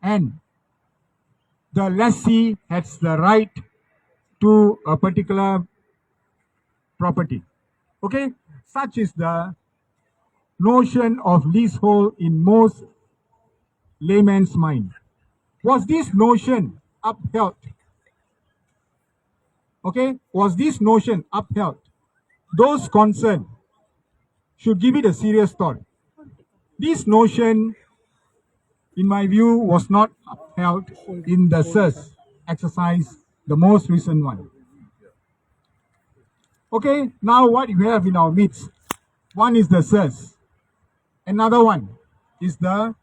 and the lessee has the right to a particular property. Okay, such is the notion of leasehold in most layman's mind. Was this notion upheld? Okay, was this notion upheld? Those concerned should give it a serious thought. This notion, in my view, was not upheld in the SERS exercise, the most recent one. Okay, now what we have in our midst, one is the SERS, another one is the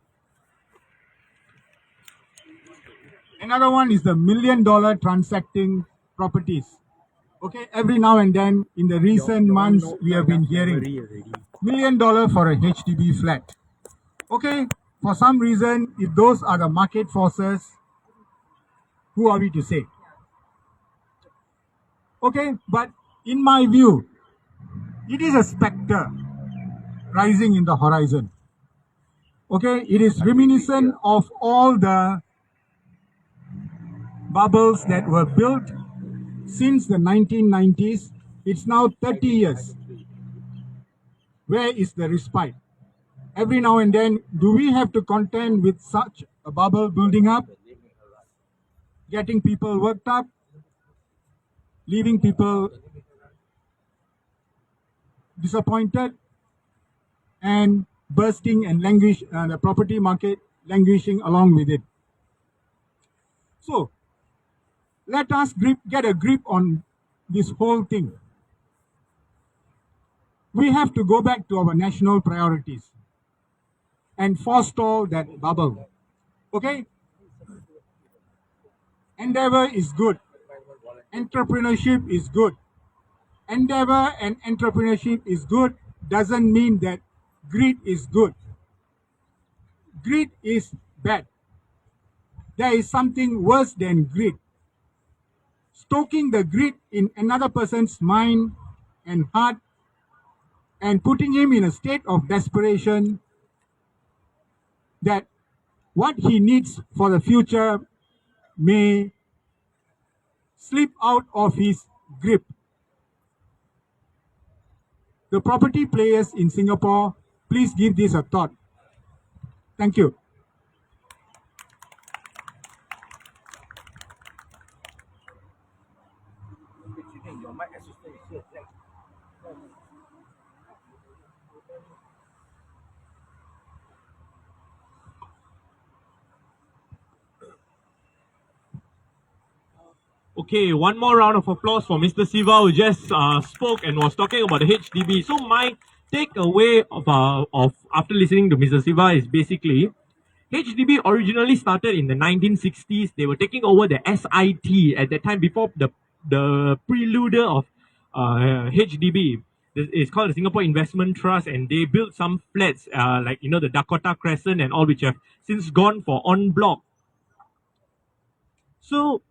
$1 million transacting properties. Okay, every now and then in the recent months we have been hearing $1 million for a HDB flat. Okay, for some reason, if those are the market forces, who are we to say? Okay, but in my view, it is a specter rising in the horizon. Okay, it is reminiscent of all the bubbles that were built since the 1990s. It's now 30 years. Where is the respite? Every now and then, do we have to contend with such a bubble building up, getting people worked up, leaving people disappointed, and bursting and the property market languishing along with it? So, let us get a grip on this whole thing. We have to go back to our national priorities and forestall that bubble. Okay? Endeavor is good. Entrepreneurship is good. Endeavor and entrepreneurship is good doesn't mean that greed is good. Greed is bad. There is something worse than greed. Stoking the greed in another person's mind and heart and putting him in a state of desperation that what he needs for the future may slip out of his grip. The property players in Singapore, please give this a thought. Thank you. Okay, one more round of applause for Mr. Siva, who just spoke and was talking about the HDB. So my takeaway of after listening to Mr. Siva is basically HDB originally started in the 1960s. They were taking over the SIT at that time before the prelude of HDB. It's called the Singapore Investment Trust, and they built some flats like the Dakota Crescent and all, which have since gone for en bloc. So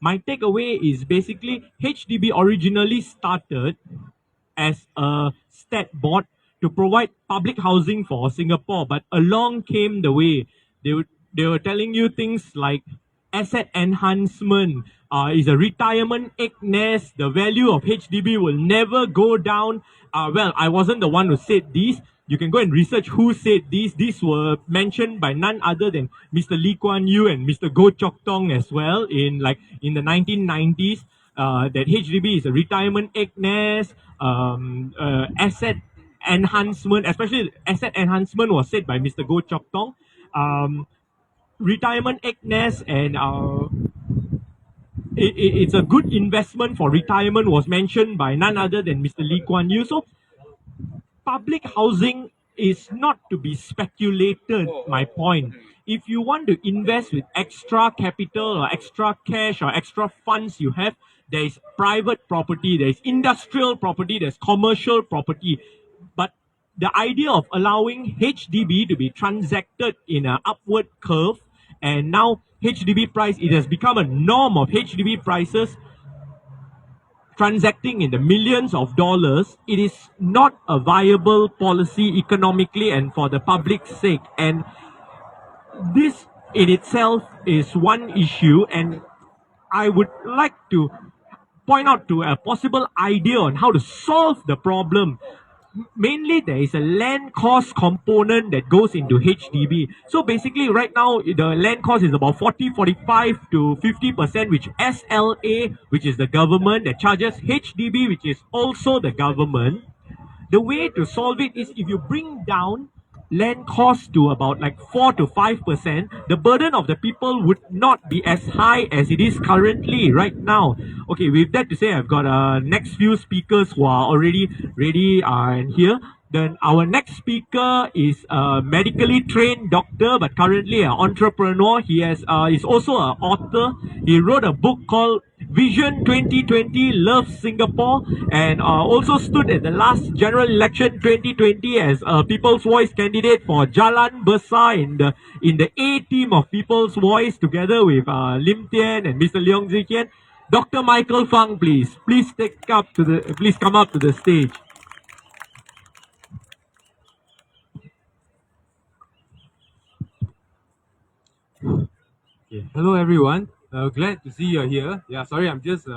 my takeaway is basically HDB originally started as a stat board to provide public housing for Singapore, but along came the way. They were telling you things like asset enhancement is a retirement egg nest. The value of HDB will never go down. Well, I wasn't the one who said this. You can go and research who said these. These were mentioned by none other than Mr. Lee Kuan Yew and Mr. Goh Chok Tong as well in the 1990s. That HDB is a retirement egg nest. Asset enhancement, especially asset enhancement, was said by Mr. Goh Chok Tong. Retirement egg nest and it's a good investment for retirement was mentioned by none other than Mr. Lee Kuan Yew. So public housing is not to be speculated, my point. If you want to invest with extra capital or extra cash or extra funds you have, there is private property, there is industrial property, there's commercial property. But the idea of allowing HDB to be transacted in an upward curve, and now HDB price, it has become a norm of HDB prices transacting in the millions of dollars. It is not a viable policy economically and for the public's sake. And this in itself is one issue, and I would like to point out to a possible idea on how to solve the problem. Mainly, there is a land cost component that goes into HDB. So basically, right now, the land cost is about 40, 45 to 50%, which SLA, which is the government, that charges HDB, which is also the government. The way to solve it is if you bring down land cost to about like 4 to 5%, the burden of the people would not be as high as it is currently right now. Okay, with that to say, I've got next few speakers who are already ready and here. Then our next speaker is a medically trained doctor, but currently an entrepreneur. He is also an author. He wrote a book called Vision 2020 Love Singapore, and also stood at the last general election 2020 as a People's Voice candidate for Jalan Besar in the A team of People's Voice, together with Lim Tian and Mr. Leong Zikian. Dr. Michael Fang, please come up to the stage. Okay. Hello, everyone. Glad to see you're here. Yeah, sorry, I'm just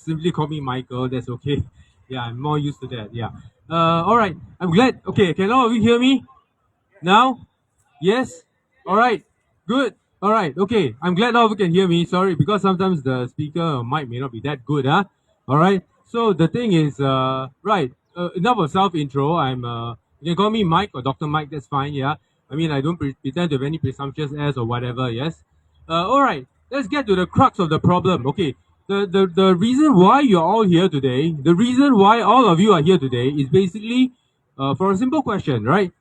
simply call me Michael. That's okay. Yeah, I'm more used to that. Yeah. All right. I'm glad. Okay, can all of you hear me now? Yes. All right. Good. All right. Okay. I'm glad all of you can hear me. Sorry, because sometimes the speaker or mic may not be that good. Huh? All right. So the thing is, right. Enough of self intro. You can call me Mike or Dr. Mike. That's fine. Yeah. I mean, I don't pretend to have any presumptuous airs or whatever. Yes. All right. Let's get to the crux of the problem. Okay. The reason why you're all here today, the reason why all of you are here today is basically for a simple question, right?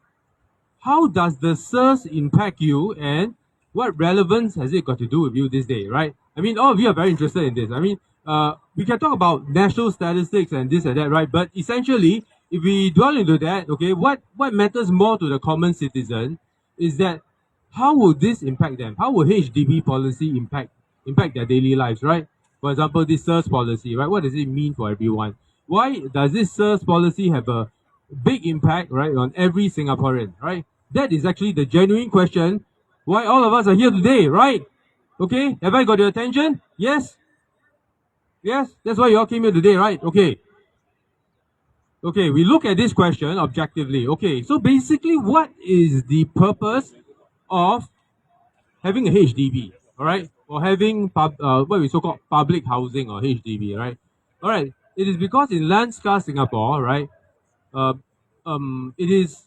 How does the SERS impact you, and what relevance has it got to do with you this day, right? I mean, all of you are very interested in this. I mean, we can talk about national statistics and this and that, right? But essentially, if we dwell into that, okay, what matters more to the common citizen is that how will this impact them? How will HDB policy impact their daily lives, right? For example, this SERS policy, right? What does it mean for everyone? Why does this SERS policy have a big impact, right, on every Singaporean, right? That is actually the genuine question why all of us are here today, right? Okay, have I got your attention? Yes? Yes? That's why you all came here today, right? Okay. Okay, we look at this question objectively. Okay, so basically, what is the purpose of having a HDB, all right? Or having what we so-called public housing or HDB, right? All right, it is because in land-scarce Singapore, right, uh, it is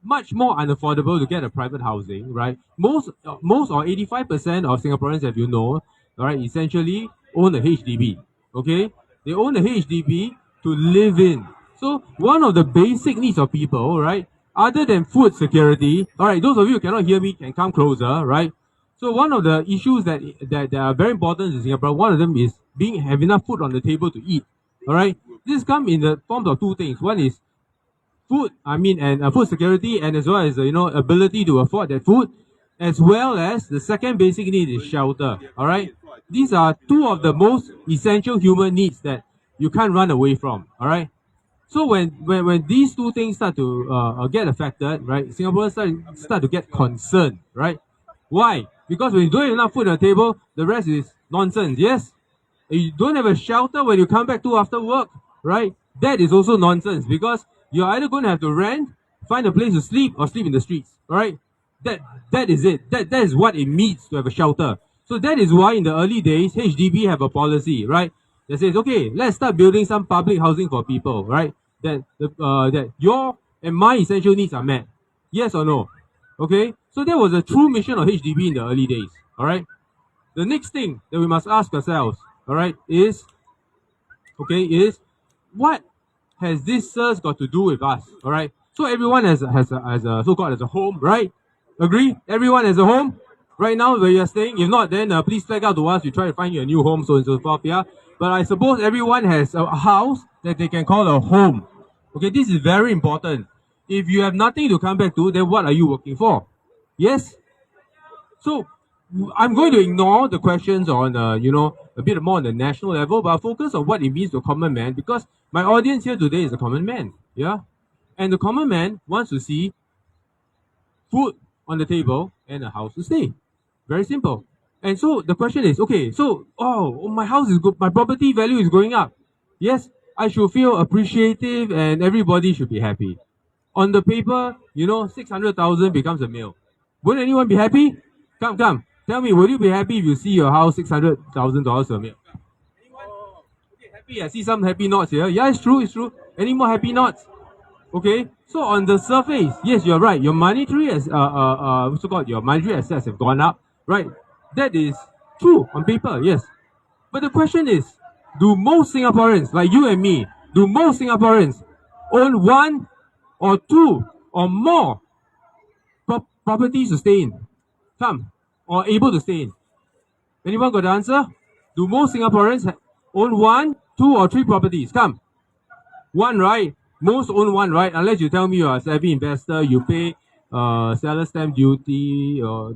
much more unaffordable to get a private housing, right? Most or 85% of Singaporeans, if you know, all right, essentially own a HDB. Okay, they own a HDB to live in. So one of the basic needs of people, right, other than food security, all right, those of you who cannot hear me can come closer, right? So one of the issues that are very important in Singapore, one of them is have enough food on the table to eat. All right, this comes in the forms of two things. One is food, and food security, and as well as ability to afford that food, as well as the second basic need is shelter. All right, these are two of the most essential human needs that you can't run away from. All right, so when these two things start to get affected, right, Singaporeans start to get concerned, right? Why? Because when you don't have enough food on the table, the rest is nonsense. Yes, you don't have a shelter when you come back to after work, right? That is also nonsense because you're either going to have to rent, find a place to sleep, or sleep in the streets. All right, that is it. That is what it means to have a shelter. So that is why in the early days, HDB have a policy, right, that says, okay, let's start building some public housing for people, right? That your and my essential needs are met. Yes or no? Okay, so that was a true mission of HDB in the early days. All right. The next thing that we must ask ourselves, all right, is what has this SERS got to do with us? All right. So everyone has a so-called as a home, right? Agree? Everyone has a home right now where you're staying. If not, then please flag out to us. We try to find you a new home, so and so forth. Yeah. But I suppose everyone has a house that they can call a home. Okay, this is very important. If you have nothing to come back to, then what are you working for? Yes. So I'm going to ignore the questions on, a bit more on the national level, but I'll focus on what it means to a common man because my audience here today is a common man, yeah? And the common man wants to see food on the table and a house to stay. Very simple. And so the question is, okay, so, my house is good, my property value is going up. Yes, I should feel appreciative and everybody should be happy. On the paper, 600,000 becomes a mil. Wouldn't anyone be happy? Come. Tell me, would you be happy if you see your house $600,000 a mil? Anyone? Okay, happy. I see some happy nods here. Yeah, it's true. Any more happy nods? Okay, so on the surface, yes, you're right. Your monetary your monetary assets have gone up, right? That is true on paper, yes. But the question is, do most Singaporeans, like you and me, do most Singaporeans own one or two or more properties to stay in? Or able to stay in? Anyone got the answer? Do most Singaporeans own one, two, or three properties? Come. One, right? Most own one, right? Unless you tell me you're a savvy investor, you pay seller stamp duty or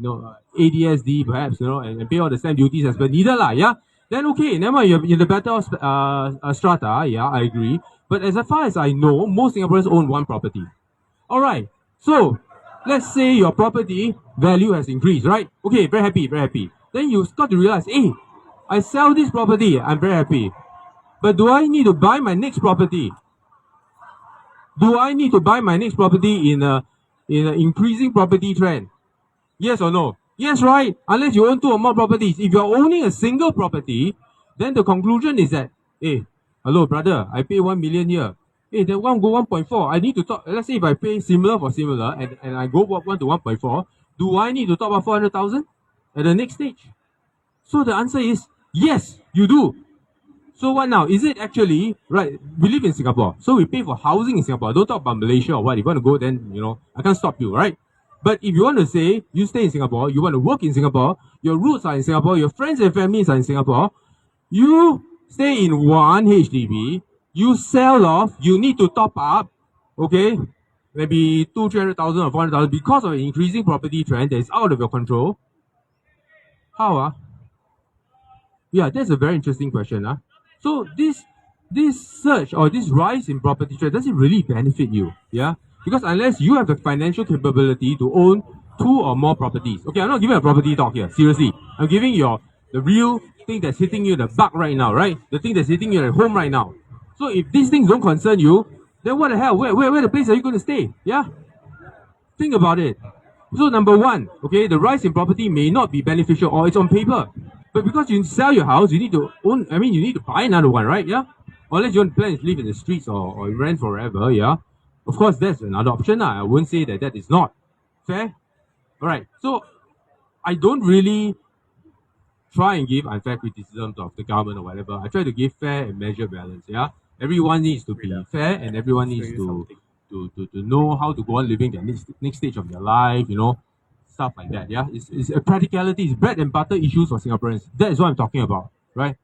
ADSD perhaps, and pay all the stamp duties as per neither lah, yeah? Then okay, never mind, you're in the better strata, yeah, I agree. But as far as I know, most Singaporeans own one property. Alright, so let's say your property value has increased, right? Okay, very happy. Then you start to realize, hey, I sell this property, I'm very happy. But do I need to buy my next property? Do I need to buy my next property in an increasing property trend? Yes or no? Yes, right? Unless you own two or more properties. If you're owning a single property, then the conclusion is that, hey, hello brother, I pay 1 million here. Hey, then one go 1.4. I need to top. Let's say if I pay similar for similar and I go 1 to 1.4, do I need to top up 400,000 at the next stage? So the answer is yes, you do. So what now? Is it actually, right, we live in Singapore, so we pay for housing in Singapore. Don't talk about Malaysia or what. If you want to go, then, I can't stop you, right? But if you want to say, you stay in Singapore, you want to work in Singapore, your roots are in Singapore, your friends and families are in Singapore, you stay in one HDB, you sell off, you need to top up, okay, maybe 300,000 or 400,000 because of an increasing property trend that is out of your control. How? Yeah, that's a very interesting question. So this surge or this rise in property trend, does it really benefit you? Yeah? Because unless you have the financial capability to own two or more properties. Okay, I'm not giving a property talk here, seriously. I'm giving you the real thing that's hitting you, the bug right now, right? The thing that's hitting you at home right now. So if these things don't concern you, then what the hell? Where the place are you going to stay? Yeah? Think about it. So number one, okay, the rise in property may not be beneficial or it's on paper. But because you sell your house, you need to you need to buy another one, right? Yeah? Or unless you want to plan to live in the streets or rent forever, yeah? Of course, that's another option. I won't say that is not. Fair? Alright, so I don't really try and give unfair criticisms of the government or whatever. I try to give fair and measured balance, yeah? Everyone needs to be fair and everyone needs to know how to go on living their next stage of their life, stuff like that, yeah? It's a practicality, it's bread and butter issues for Singaporeans. That is what I'm talking about, right?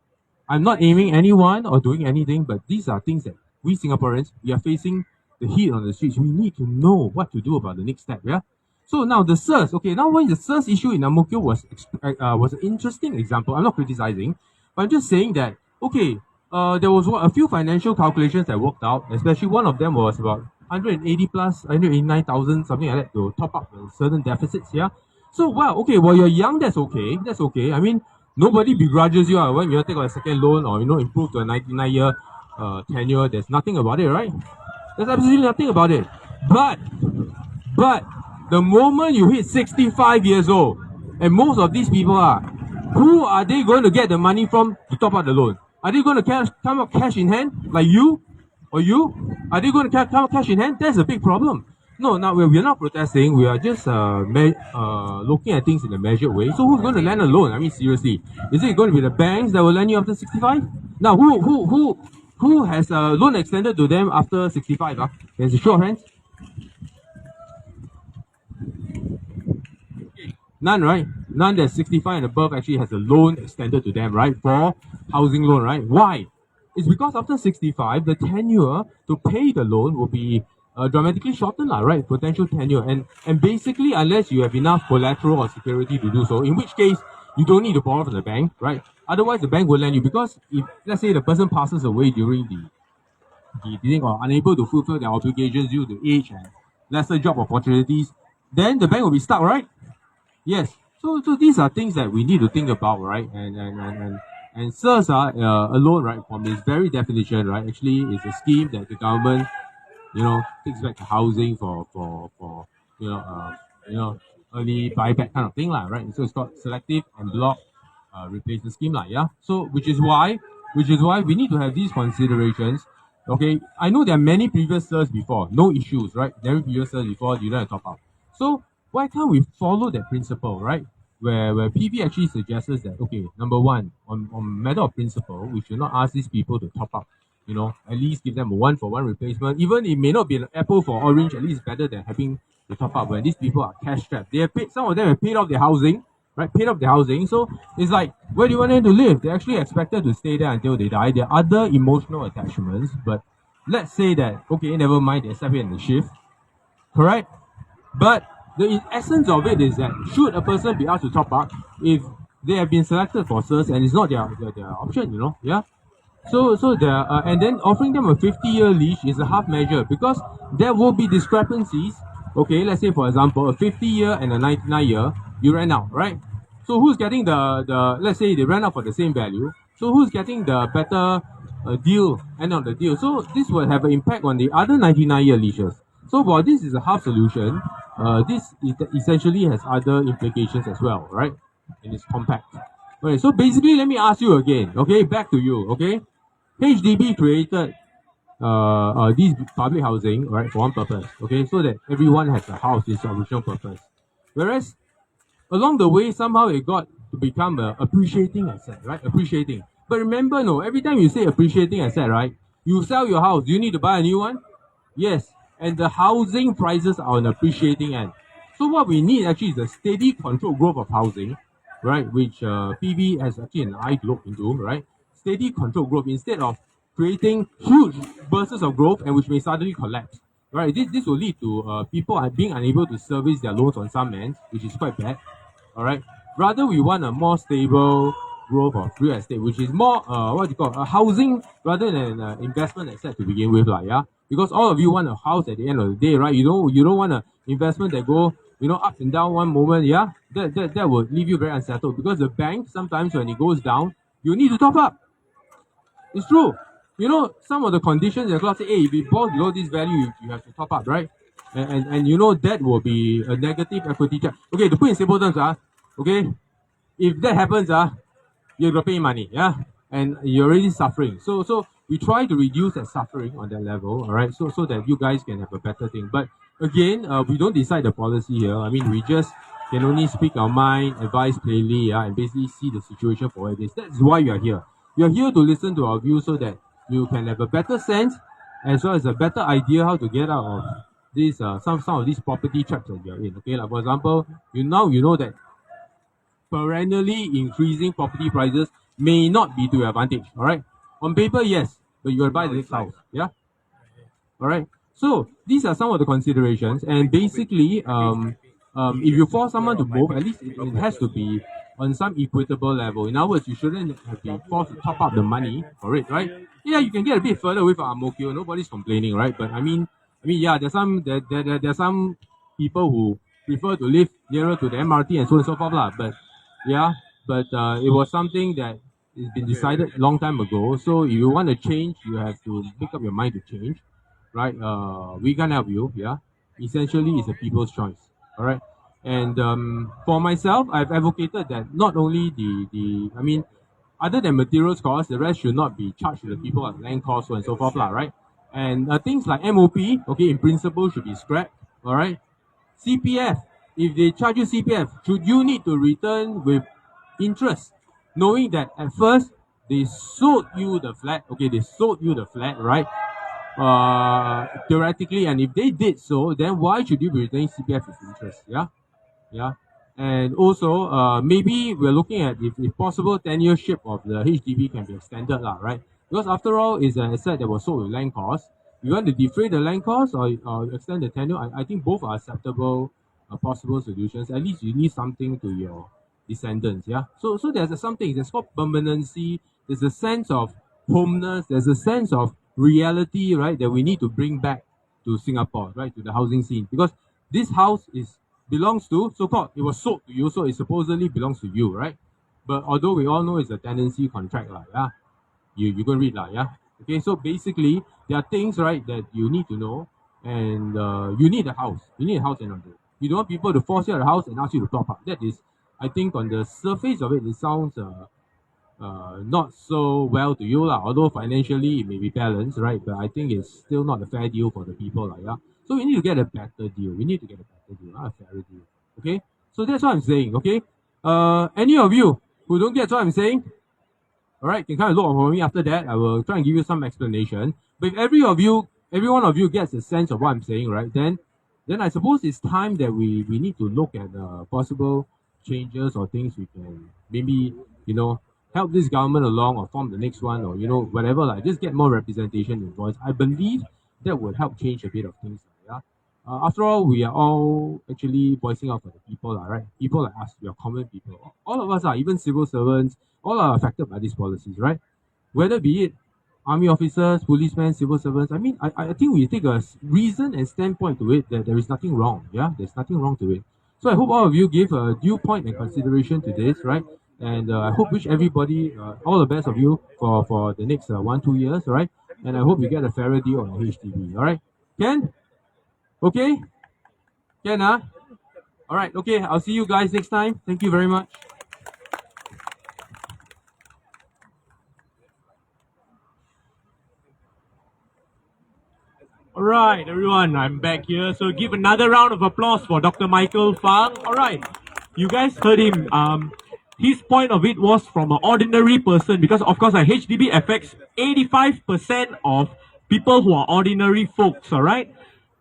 I'm not aiming anyone or doing anything, but these are things that we Singaporeans, we are facing the heat on the streets. We need to know what to do about the next step, yeah? So now the SERS, okay, now when the SERS issue in Ang Mo Kio was an interesting example. I'm not criticizing, but I'm just saying that, okay, there was a few financial calculations that worked out, especially one of them was about 180 plus 189,000, something like that, to top up certain deficits, yeah? So, wow, okay, while you're young, that's okay. I mean, nobody begrudges you when you take a second loan or, improve to a 99-year tenure. There's nothing about it, right? There's absolutely nothing about it. But, the moment you hit 65 years old, and most of these people who are they going to get the money from to top up the loan? Are they going to come up cash in hand, like you? Or you? Are they going to come up cash in hand? That's a big problem. No, now we're not protesting. We are just looking at things in a measured way. So who's going to lend a loan? I mean, seriously, is it going to be the banks that will lend you after 65? Now, who has a loan extended to them after 65? There's a show of hands. None, right? None that's 65 and above actually has a loan extended to them, right? For housing loan, right? Why? It's because after 65, the tenure to pay the loan will be dramatically shortened, right? Potential tenure. And basically, unless you have enough collateral or security to do so, in which case, you don't need to borrow from the bank, right? Otherwise, the bank will lend you, because if, let's say, the person passes away during the thing or unable to fulfill their obligations due to age and lesser job opportunities, then the bank will be stuck, right? Yes. So these are things that we need to think about, right? And SERS alone, right, from its very definition, right, actually is a scheme that the government, takes back the housing for you know uh, you know early buyback kind of thing, lah, right? So it's called selective and block replacement scheme, lah, yeah. So which is why we need to have these considerations. Okay, I know there are many previous SERS before, no issues, right? Many previous SERS before, you don't have to top up. So why can't we follow that principle, right? Where PV actually suggests that, okay, number one, on matter of principle, we should not ask these people to top up. At least give them a one for one replacement. Even it may not be an apple for orange, at least better than having to top up when these people are cash strapped. They have paid, some of them have paid off their housing, right? Paid off their housing. So it's like, where do you want them to live? They're actually expected to stay there until they die. There are other emotional attachments, but let's say that, okay, never mind, they accept it in the shift, correct? But the essence of it is that should a person be asked to top up if they have been selected for SERS and it's not their option, yeah. So and then offering them a 50-year leash is a half measure because there will be discrepancies. Okay, let's say for example a 50-year and a 99-year, you rent out, right? So who's getting the let's say they rent out for the same value. So who's getting the better deal end of the deal? So this will have an impact on the other 99-year leases. So while this is a half solution, this essentially has other implications as well, right? And it's compact. Okay, so basically, let me ask you again. Okay, back to you. Okay, HDB created these public housing, right, for one purpose. Okay, so that everyone has a house is the original purpose. Whereas along the way, somehow it got to become a appreciating asset, right? Appreciating. But remember, no, every time you say appreciating asset, right, you sell your house. Do you need to buy a new one? Yes. And the housing prices are on appreciating end. So what we need actually is a steady controlled growth of housing, right? Which PV has actually an eye to look into, right? Steady controlled growth instead of creating huge bursts of growth and which may suddenly collapse. Right? This will lead to people being unable to service their loans on some ends, which is quite bad. All right. Rather, we want a more stable growth of real estate, which is more what do you call a housing rather than an investment asset to begin with, like, yeah. Because all of you want a house at the end of the day, right? You don't want an investment that go up and down one moment, yeah. That will leave you very unsettled because the bank sometimes when it goes down, you need to top up. It's true. Some of the conditions in the clause say, hey, if it falls below this value, you have to top up, right? And that will be a negative equity charge. Okay, to put in simple terms, okay, if that happens, you're gonna pay money, yeah, and you're already suffering. So we try to reduce that suffering on that level, all right, so that you guys can have a better thing. But again, we don't decide the policy here. I mean, we just can only speak our mind, advise plainly, yeah, and basically see the situation for what it is. That's why you are here. You're here to listen to our views so that you can have a better sense as well as a better idea how to get out of these some of these property traps that you're in. Okay, like for example, you know that perennially increasing property prices may not be to your advantage. All right, on paper, yes, but you gotta buy the next house. Yeah. All right. So these are some of the considerations, and basically, if you force someone to move, at least it has to be on some equitable level. In other words, you shouldn't have been forced to top up the money for it, right? Yeah, you can get a bit further with Ang Mo Kio. Nobody's complaining, right? But yeah, there's some people who prefer to live nearer to the MRT and so on and so forth, lah. But yeah, it was something that has been decided long time ago. So if you want to change, you have to make up your mind to change, right? We can help you. Yeah, essentially, it's a people's choice. All right. And for myself, I've advocated that not only other than materials costs, the rest should not be charged to the people at land costs so and so forth, lah, right? And things like MOP, okay, in principle should be scrapped. All right. CPF, if they charge you CPF, should you need to return with interest, knowing that at first they sold you the flat, okay, right? Theoretically, and if they did so, then why should you be returning CPF with interest? Yeah. And also, maybe we're looking at if possible, tenureship of the HDB can be extended, lah, right? Because after all, it's an asset that was sold with land cost. You want to defray the land cost or extend the tenure? I think both are acceptable, possible solutions. At least you leave something to your descendants. Yeah. So there's something. There's called permanency. There's a sense of homeness. There's a sense of reality, right? That we need to bring back to Singapore, right? To the housing scene, because this house is belongs to, so-called, it was sold to you, so it supposedly belongs to you, right? But although we all know it's a tenancy contract, yeah, you go read, yeah. Okay, so basically, there are things, right, that you need to know, and you need a house. You need a house and order. You don't want people to force you out of the house and ask you to top up. That is, I think, on the surface of it, it sounds not so well to you, lah. Although financially it may be balanced, right? But I think it's still not a fair deal for the people, lah. Yeah. So we need to get a better deal. We need to get a better deal, not a fairer deal. Okay. So that's what I'm saying. Okay. Any of you who don't get what I'm saying, all right, can kind of look over me after that. I will try and give you some explanation. But if every one of you gets a sense of what I'm saying, right? Then I suppose it's time that we need to look at possible changes or things we can maybe help this government along or form the next one or whatever, like just get more representation in voice. I believe that would help change a bit of things. Yeah. After all, we are all actually voicing out for the people, right? People like us, we are common people. All of us are, even civil servants, all are affected by these policies, right? Whether be it army officers, policemen, civil servants. I mean, I think we take a reason and standpoint to it that there is nothing wrong. Yeah, there's nothing wrong to it. So I hope all of you give a due point and consideration to this, right? And I hope wish everybody all the best of you for the next 1-2 years, all right? And I hope you get a fairer deal on HDB, all right? Ken? Okay? Ken, huh? All right, okay. I'll see you guys next time. Thank you very much. All right, everyone, I'm back here. So give another round of applause for Dr. Michael Fang. All right, you guys heard him. His point of it was from an ordinary person because, of course, HDB affects 85% of people who are ordinary folks. All right,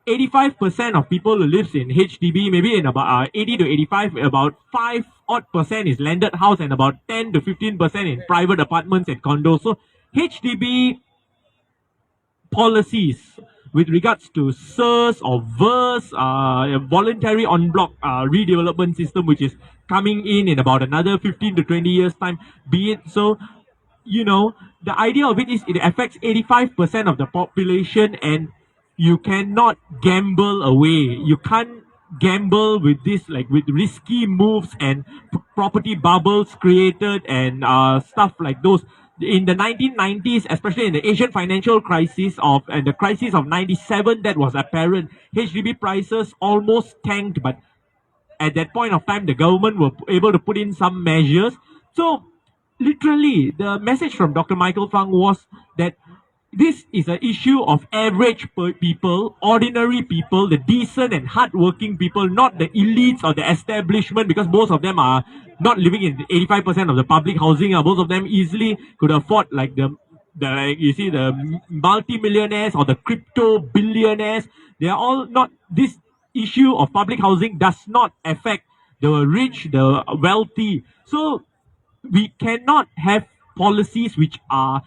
85% of people who lives in HDB, maybe in about 80 to 85, about 5 odd percent is landed house, and about 10 to 15% in private apartments and condos. So HDB policies with regards to SERS or VERS, a voluntary en bloc redevelopment system, which is coming in about another 15 to 20 years time, be it so, the idea of it is it affects 85% of the population, and you cannot gamble away. You can't gamble with this, like with risky moves and property bubbles created and stuff like those. In the 1990s, especially in the Asian financial crisis and the crisis of 97, that was apparent. HDB prices almost tanked, but at that point of time, the government were able to put in some measures. So, literally, the message from Dr. Michael Fang was that this is an issue of average people, ordinary people, the decent and hardworking people, not the elites or the establishment, because most of them are not living in 85% of the public housing. Most of them easily could afford like the multi-millionaires or the crypto billionaires. They are all not. This issue of public housing does not affect the rich, the wealthy. So we cannot have policies which are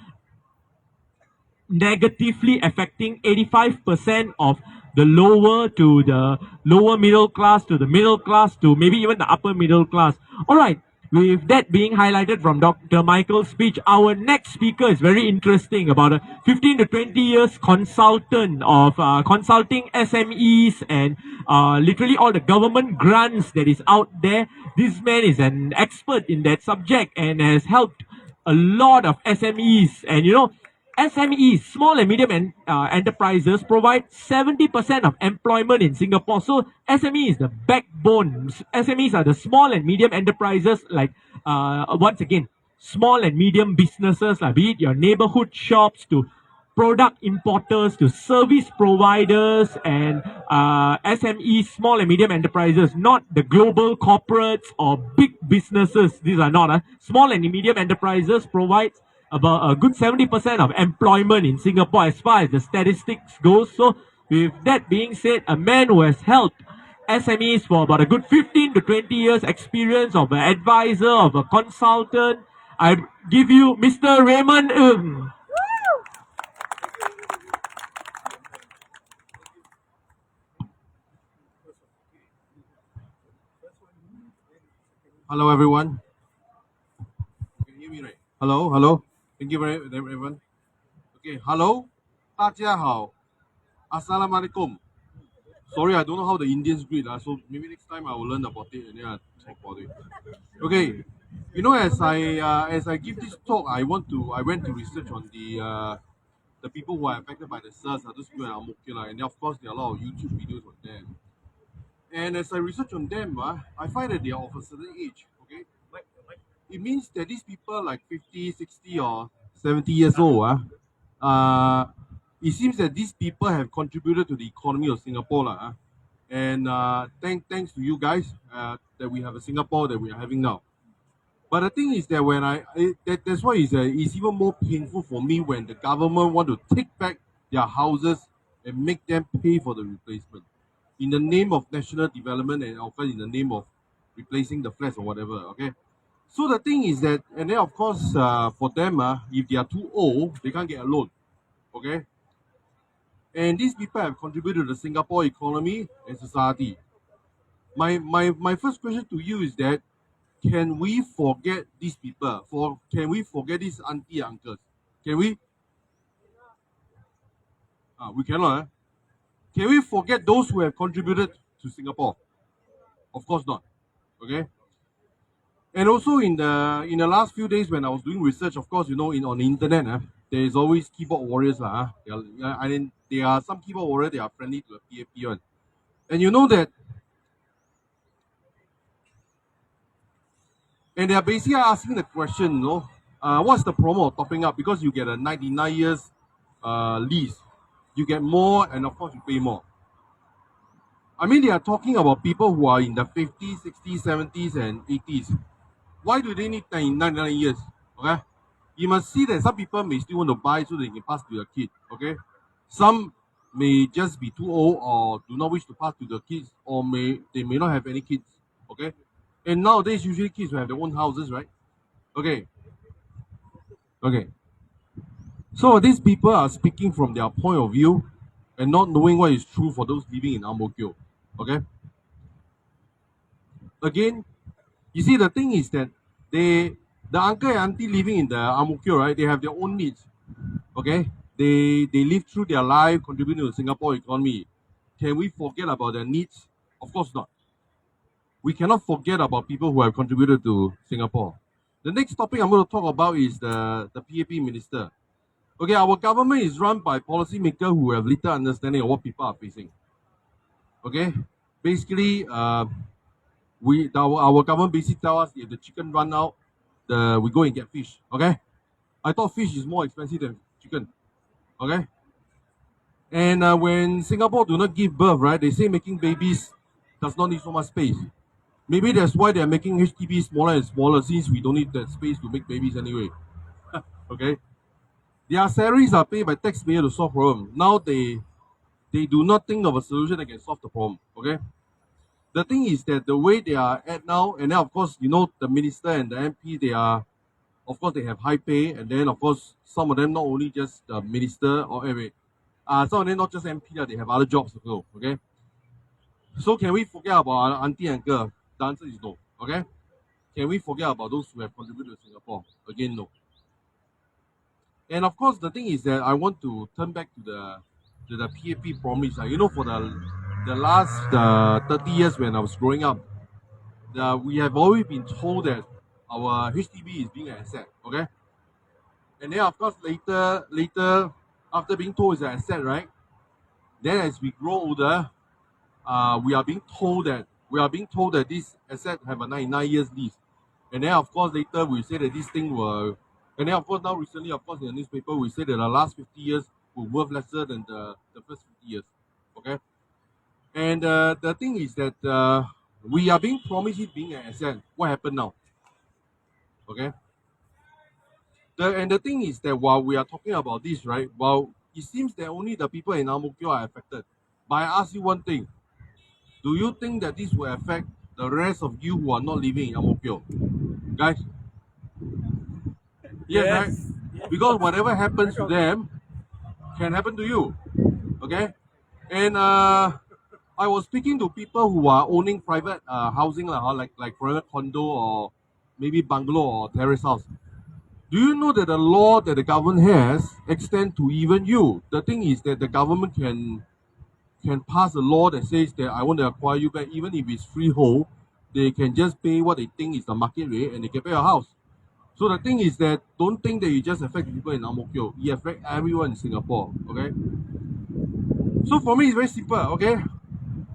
negatively affecting 85% of the lower to the lower middle class to the middle class to maybe even the upper middle class. All right. With that being highlighted from Dr. Michael's speech, our next speaker is very interesting, about a 15 to 20 years consultant of consulting SMEs and literally all the government grants that is out there. This man is an expert in that subject and has helped a lot of SMEs. And SMEs, small and medium enterprises, provide 70% of employment in Singapore. So SME is the backbone. SMEs are the small and medium enterprises, like once again, small and medium businesses, like be it your neighborhood shops to product importers to service providers and SMEs, small and medium enterprises, not the global corporates or big businesses. These are not. Small and medium enterprises provide about a good 70% of employment in Singapore as far as the statistics goes. So with that being said, a man who has helped SMEs for about a good 15 to 20 years experience of an advisor, of a consultant, I give you Mr. Raymond Ng. Hello, everyone. Can you hear me right? Hello, hello. Thank you very everyone. Okay, hello. 大家好. Assalamualaikum. Sorry, I don't know how the Indians do it. So maybe next time I will learn about it and then I'll talk about it. Okay. You know, as I give this talk, I went to research on the people who are affected by the SARS, those people in Ang Mo Kio, and of course there are a lot of YouTube videos on them. And as I research on them, I find that they are of a certain age. Okay, it means that these people like 50, 60, or 70 years old, it seems that these people have contributed to the economy of Singapore, and thanks to you guys that we have a Singapore that we are having now. But the thing is that that's why it's even more painful for me when the government want to take back their houses and make them pay for the replacement in the name of national development and often in the name of replacing the flats or whatever. Okay, so the thing is that, and then of course for them, if they are too old, they can't get a loan. Okay, and these people have contributed to the Singapore economy and society. My first question to you is that can we forget these people? Can we forget these auntie uncles? Can we? We cannot. Can we forget those who have contributed to Singapore? Of course not. Okay. And also in the last few days when I was doing research, of course, on the internet, there is always keyboard warriors, I mean, there are some keyboard warriors that are friendly to the PAP one, and you know that, and they are basically asking the question, what's the problem of topping up? Because you get a 99 years lease, you get more, and of course you pay more. I mean, they are talking about people who are in the 50s, 60s, 70s, and 80s. Why do they need 99 years? Okay, you must see that some people may still want to buy so they can pass to their kid. Okay, some may just be too old or do not wish to pass to their kids, or they may not have any kids. Okay, and nowadays usually kids will have their own houses, right? Okay, okay. So these people are speaking from their point of view and not knowing what is true for those living in Ang Mo Kio. Okay. Again, you see, the thing is that the uncle and auntie living in the Ang Mo Kio, right? They have their own needs. Okay, they live through their life, contributing to the Singapore economy. Can we forget about their needs? Of course not. We cannot forget about people who have contributed to Singapore. The next topic I'm going to talk about is the PAP minister. Okay, our government is run by policymakers who have little understanding of what people are facing. Okay, basically, our government basically tell us if the chicken run out, we go and get fish. Okay, I thought fish is more expensive than chicken. Okay, and when Singapore do not give birth, right, they say making babies does not need so much space. Maybe that's why they're making HDB smaller and smaller, since we don't need that space to make babies anyway. Okay, their salaries are paid by taxpayers to solve problem. Now they do not think of a solution that can solve the problem. Okay, the thing is that the way they are at now, and then of course, the minister and the MP, of course they have high pay, and then of course some of them not only just the minister or some of them not just MP, they have other jobs also. Okay, so can we forget about our auntie and uncle? The answer is no. Okay, can we forget about those who have contributed to Singapore? Again, no. And of course, the thing is that I want to turn back to the PAP promise. For the last 30 years when I was growing up, we have always been told that our HDB is being an asset. Okay, and then of course later after being told it's an asset, right? Then as we grow older, we are being told that this asset have a 99 years lease, and then of course later we say that this thing will, and then of course now recently, of course in the newspaper we say that the last 50 years will worth lesser than the first 50 years. Okay, and the thing is that we are being promised it being an asset. What happened now? Okay. And the thing is that while we are talking about this, right, while it seems that only the people in Ang Mo Kio are affected, but I ask you one thing: do you think that this will affect the rest of you who are not living in Ang Mo Kio, guys? Yes, right? Because whatever happens to them can happen to you. Okay, and I was speaking to people who are owning private housing, like private condo or maybe bungalow or terrace house. Do you know that the law that the government has extend to even you? The thing is that the government can can pass a law that says that I want to acquire you back, even if it's freehold, they can just pay what they think is the market rate and they can pay a house. So the thing is that don't think that you just affect people in Ang Mo Kio. You affect everyone in Singapore. Okay. So for me, it's very simple. Okay.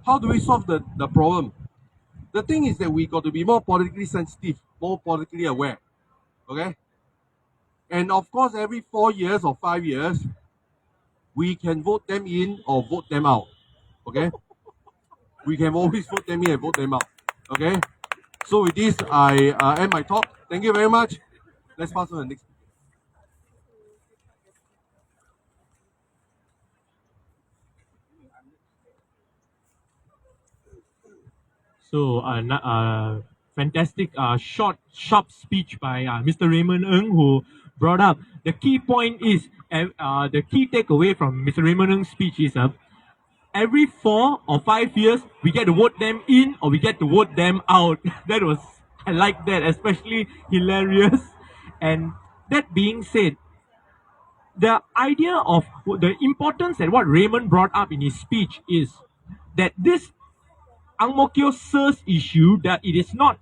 How do we solve the problem? The thing is that we got to be more politically sensitive, more politically aware. Okay. And of course, every 4 years or 5 years, we can vote them in or vote them out. Okay. We can always vote them in and vote them out. Okay. So with this, I end my talk. Thank you very much. Let's pass on the next. So, fantastic, short, sharp speech by Mr. Raymond Ng, who brought up the key point is the key takeaway from Mr. Raymond Ng's speech is every 4 or 5 years we get to vote them in or we get to vote them out. That was, I like that, especially hilarious. And that being said, the idea of the importance that what Raymond brought up in his speech is that this Ang Mo Kio SERS issue, that it is not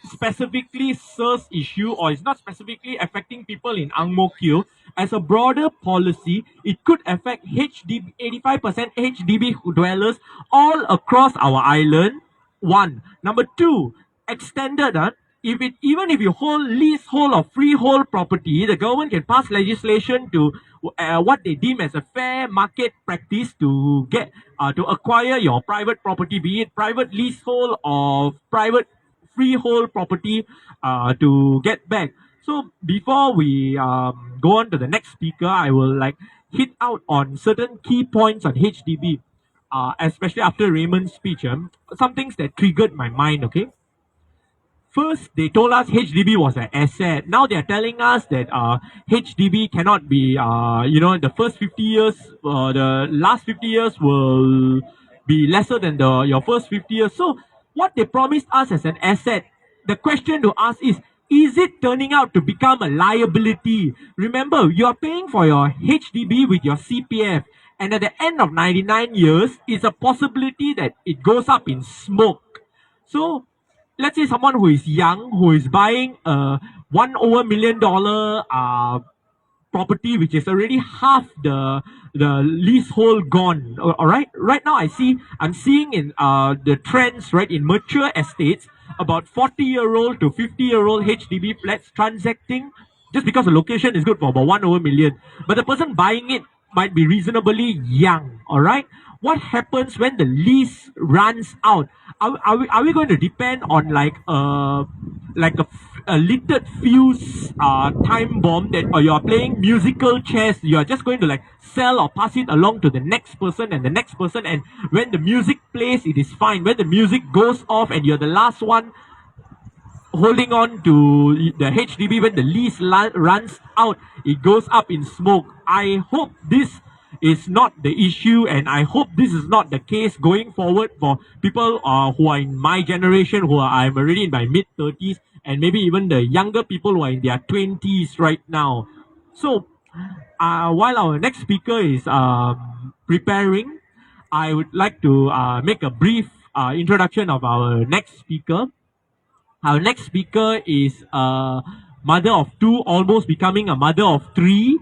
specifically SERS issue or it's not specifically affecting people in Ang Mo Kio. As a broader policy, it could affect HDB 85% HDB dwellers all across our island. One. Number two, extended. If it even if you hold leasehold or freehold property, the government can pass legislation to what they deem as a fair market practice to get to acquire your private property, be it private leasehold or private freehold property to get back. So before we go on to the next speaker, I will hit out on certain key points on HDB, especially after Raymond's speech. Some things that triggered my mind. Okay. First, they told us HDB was an asset. Now they are telling us that HDB cannot be, the first 50 years, the last 50 years will be lesser than your first 50 years. So what they promised us as an asset, the question to ask is it turning out to become a liability? Remember, you are paying for your HDB with your CPF. And at the end of 99 years, it's a possibility that it goes up in smoke. So let's say someone who is young, who is buying a $1 million property, which is already half the leasehold gone. All right. Right now, I'm seeing in the trends right in mature estates about 40-year-old to 50-year-old HDB flats transacting just because the location is good for about $1 million. But the person buying it might be reasonably young. All right. What happens when the lease runs out? Are we going to depend on a littered fuse time bomb that, or you are playing musical chairs, you are just going to sell or pass it along to the next person and the next person, and when the music plays it is fine, when the music goes off and you're the last one holding on to the HDB, when the lease runs out it goes up in smoke. I hope this is not the issue, and I hope this is not the case going forward for people who are in my generation, I'm already in my mid-30s, and maybe even the younger people who are in their 20s right now. So while our next speaker is preparing, I would like to make a brief introduction of our next speaker. Our next speaker is a mother of two, almost becoming a mother of three,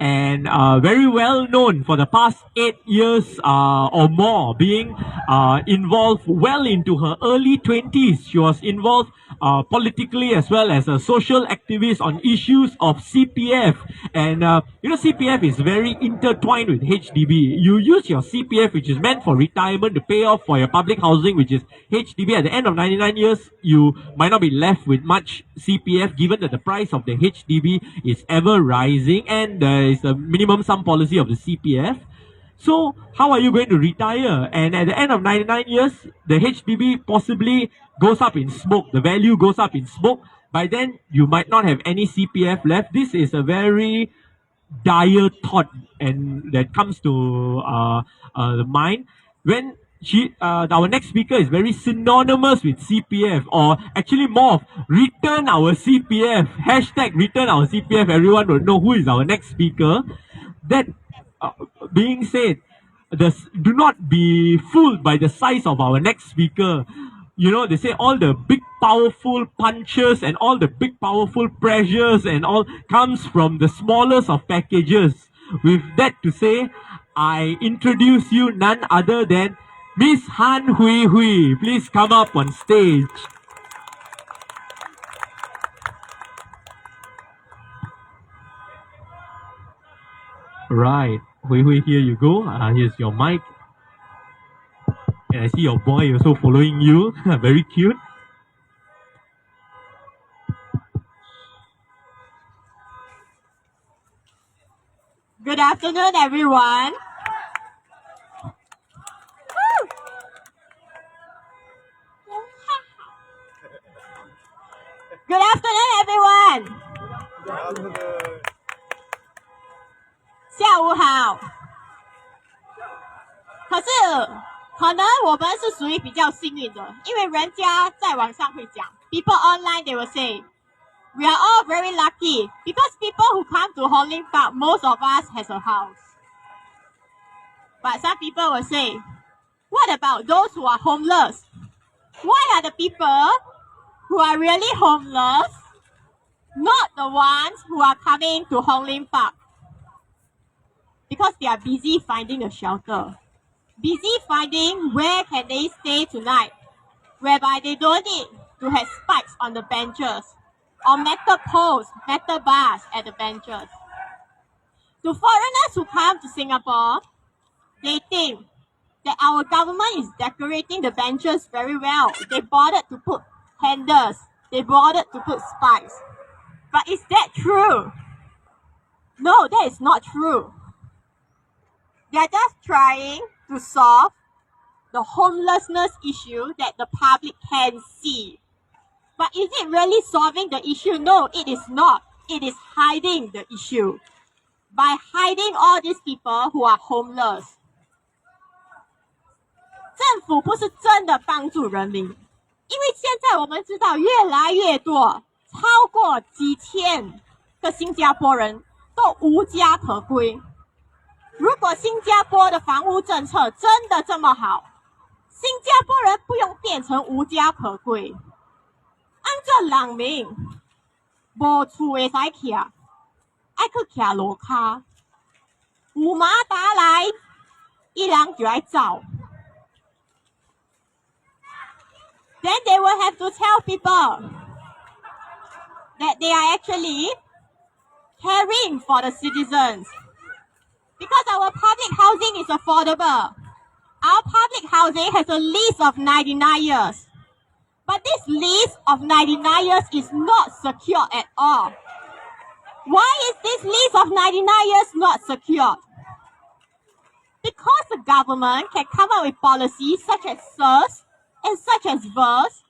and very well known for the past 8 years or more, being involved well into her early 20s. She was involved politically as well as a social activist on issues of CPF. And CPF is very intertwined with HDB. You use your CPF, which is meant for retirement, to pay off for your public housing, which is HDB. At the end of 99 years, you might not be left with much CPF, given that the price of the HDB is ever rising and there is a minimum sum policy of the CPF. So how are you going to retire? And at the end of 99 years, the HDB possibly goes up in smoke. The value goes up in smoke. By then, you might not have any CPF left. This is a very dire thought, and that comes to the mind. When our next speaker is very synonymous with CPF, or actually more of return our CPF, hashtag return our CPF. Everyone will know who is our next speaker. That being said, do not be fooled by the size of our next speaker. You know, they say all the big powerful punches and all the big powerful pressures and all comes from the smallest of packages. With that to say, I introduce you none other than Miss Han Hui Hui. Please come up on stage. Right, Hui Hui, here you go. Here's your mic. And I see your boy also following you. Very cute. Good afternoon, everyone. Good afternoon, everyone. 下午好。可是，可能我们是属于比较幸运的，因为人家在网上会讲 ，people online they will say, we are all very lucky because people who come to Lim Park, most of us has a house. But some people will say, what about those who are homeless? Why are the people who are really homeless not the ones who are coming to Lim Park? Because they are busy finding a shelter. Busy finding where can they stay tonight, whereby they don't need to have spikes on the benches or metal poles, metal bars at the benches. To foreigners who come to Singapore, they think that our government is decorating the benches very well. They bothered to put handles, they bothered to put spikes. But is that true? No, that is not true. They are just trying to solve the homelessness issue that the public can see. But is it really solving the issue? No, it is not. It is hiding the issue by hiding all these people who are homeless. 政府不是真的帮助人民，因为现在我们知道越来越多，超过几千个新加坡人都无家可归。如果新加坡的房屋政策真的这么好，新加坡人不用变成无家可归。按照人民无厝会使徛，爱去徛路骹，有马打来，一人就爱走。Then they will have to tell people that they are actually caring for the citizens. Because our public housing is affordable. Our public housing has a lease of 99 years. But this lease of 99 years is not secure at all. Why is this lease of 99 years not secured? Because the government can come up with policies such as SERS and such as VERS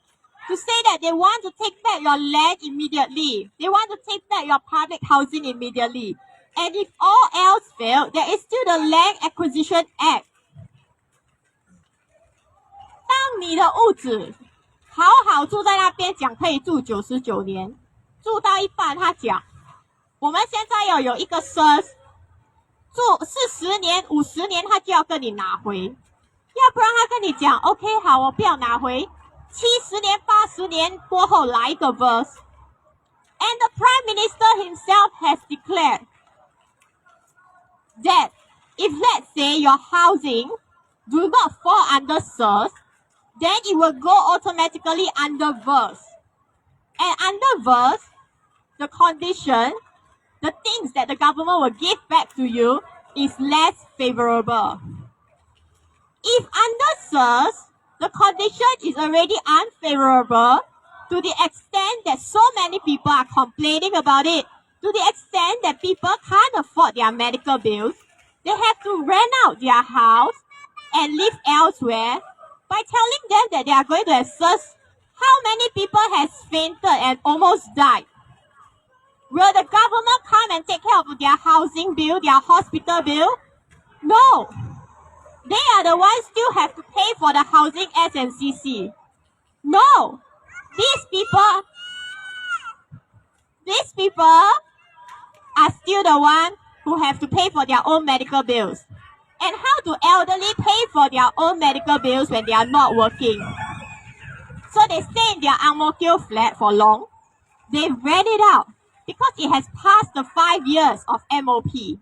to say that they want to take back your land immediately. They want to take back your public housing immediately. And if all else fails, there is still the Land Acquisition Act. 当你的屋子好好住在那边，讲可以住99年，住到一半他讲，我们现在要有一个 SERS， 住40年、50年，他就要跟你拿回，要不然他跟你讲 OK 好，我不要拿回，70年、80年过后来一个 VERS。And the Prime Minister himself has declared that if let's say your housing do not fall under SERS, then it will go automatically under VERS. And under VERS, the condition, the things that the government will give back to you is less favorable. If under SERS, the condition is already unfavorable to the extent that so many people are complaining about it, to the extent that people can't afford their medical bills, they have to rent out their house and live elsewhere by telling them that they are going to assess how many people has fainted and almost died. Will the government come and take care of their housing bill, their hospital bill? No. They are the ones still have to pay for the housing SNCC. No. These people are still the one who have to pay for their own medical bills. And how do elderly pay for their own medical bills when they are not working? So they stay in their Ang Mo Kio flat for long. They rent it out because it has passed the 5 years of MOP.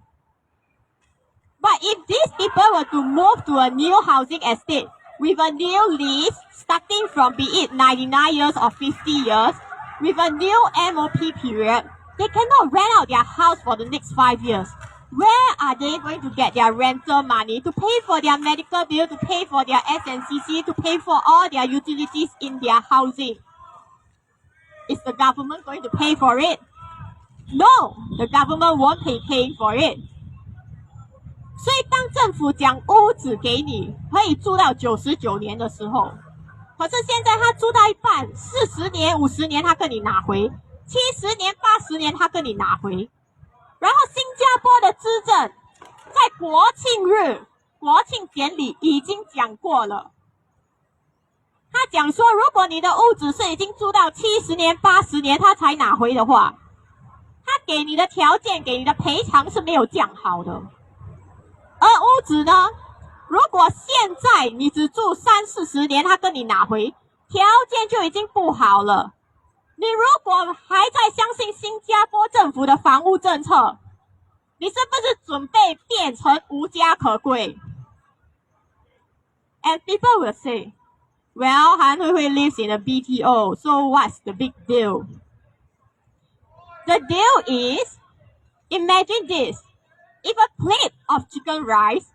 But if these people were to move to a new housing estate with a new lease starting from be it 99 years or 50 years, with a new MOP period, they cannot rent out their house for the next 5 years. Where are they going to get their rental money to pay for their medical bill, to pay for their SNCC, to pay for all their utilities in their housing? Is the government going to pay for it? No, the government won't be paying for it. 所以当政府讲屋子给你可以住到99年的时候，可是现在他住到一半，40年、50年他跟你拿回，70年、80年他跟你拿回。然后新加坡的资政在国庆日、国庆典礼已经讲过了，他讲说，如果你的屋子是已经住到70年、80年他才拿回的话，他给你的条件、给你的赔偿是没有讲好的。而屋子呢，如果现在你只住30-40年，他跟你拿回，条件就已经不好了。你如果还在相信新加坡政府的房屋政策，你是不是准备变成无家可归 ？And people will say, well, Han Hui Hui lives in a BTO, so what's the big deal? The deal is, imagine this. If a plate of chicken rice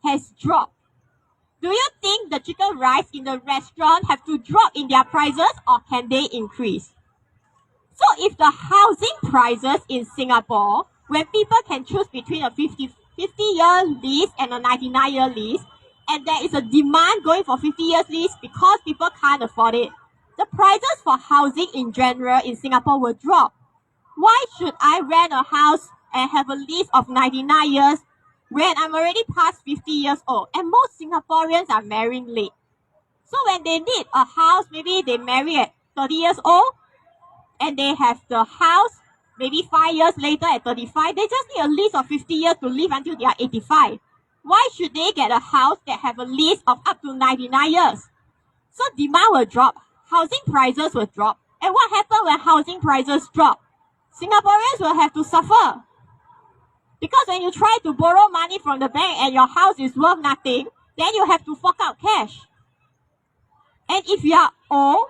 has dropped, do you think the chicken rice in the restaurant have to drop in their prices or can they increase? So if the housing prices in Singapore, when people can choose between a 50-year lease and a 99-year lease, and there is a demand going for 50 years lease because people can't afford it, the prices for housing in general in Singapore will drop. Why should I rent a house and have a lease of 99 years when I'm already past 50 years old? And most Singaporeans are marrying late. So when they need a house, maybe they marry at 30 years old and they have the house maybe 5 years later at 35. They just need a lease of 50 years to live until they are 85. Why should they get a house that have a lease of up to 99 years? So demand will drop, housing prices will drop. And what happens when housing prices drop? Singaporeans will have to suffer. Because when you try to borrow money from the bank and your house is worth nothing, then you have to fork out cash. And if you are old,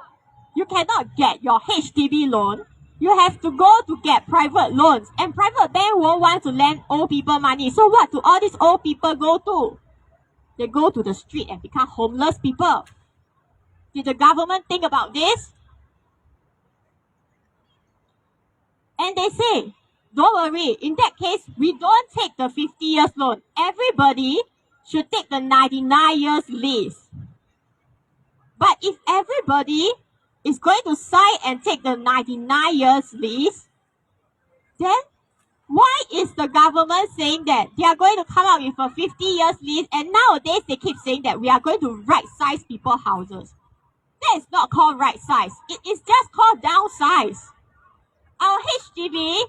you cannot get your HDB loan. You have to go to get private loans. And private bank won't want to lend old people money. So what do all these old people go to? They go to the street and become homeless people. Did the government think about this? And they say, don't worry, in that case, we don't take the 50 years loan. Everybody should take the 99 years lease. But if everybody is going to sign and take the 99 years lease, then why is the government saying that they are going to come out with a 50 years lease, and nowadays they keep saying that we are going to right size people's houses? That is not called right size. It is just called downsize. Our HDB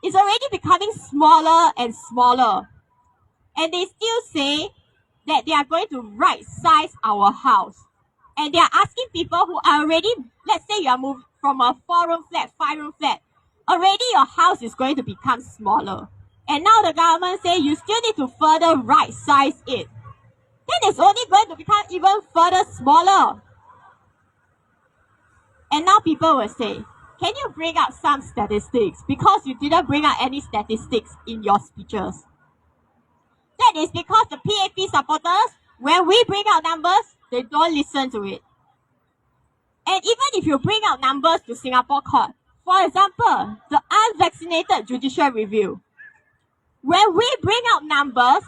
is already becoming smaller and smaller. And they still say that they are going to right size our house. And they are asking people who are already, let's say you are moved from a 4-room flat, 5-room flat, already your house is going to become smaller. And now the government say you still need to further right size it. Then it's only going to become even further smaller. And now people will say, can you bring out some statistics? Because you didn't bring out any statistics in your speeches. That is because the PAP supporters, when we bring out numbers, they don't listen to it. And even if you bring out numbers to Singapore court, for example, the unvaccinated judicial review, when we bring out numbers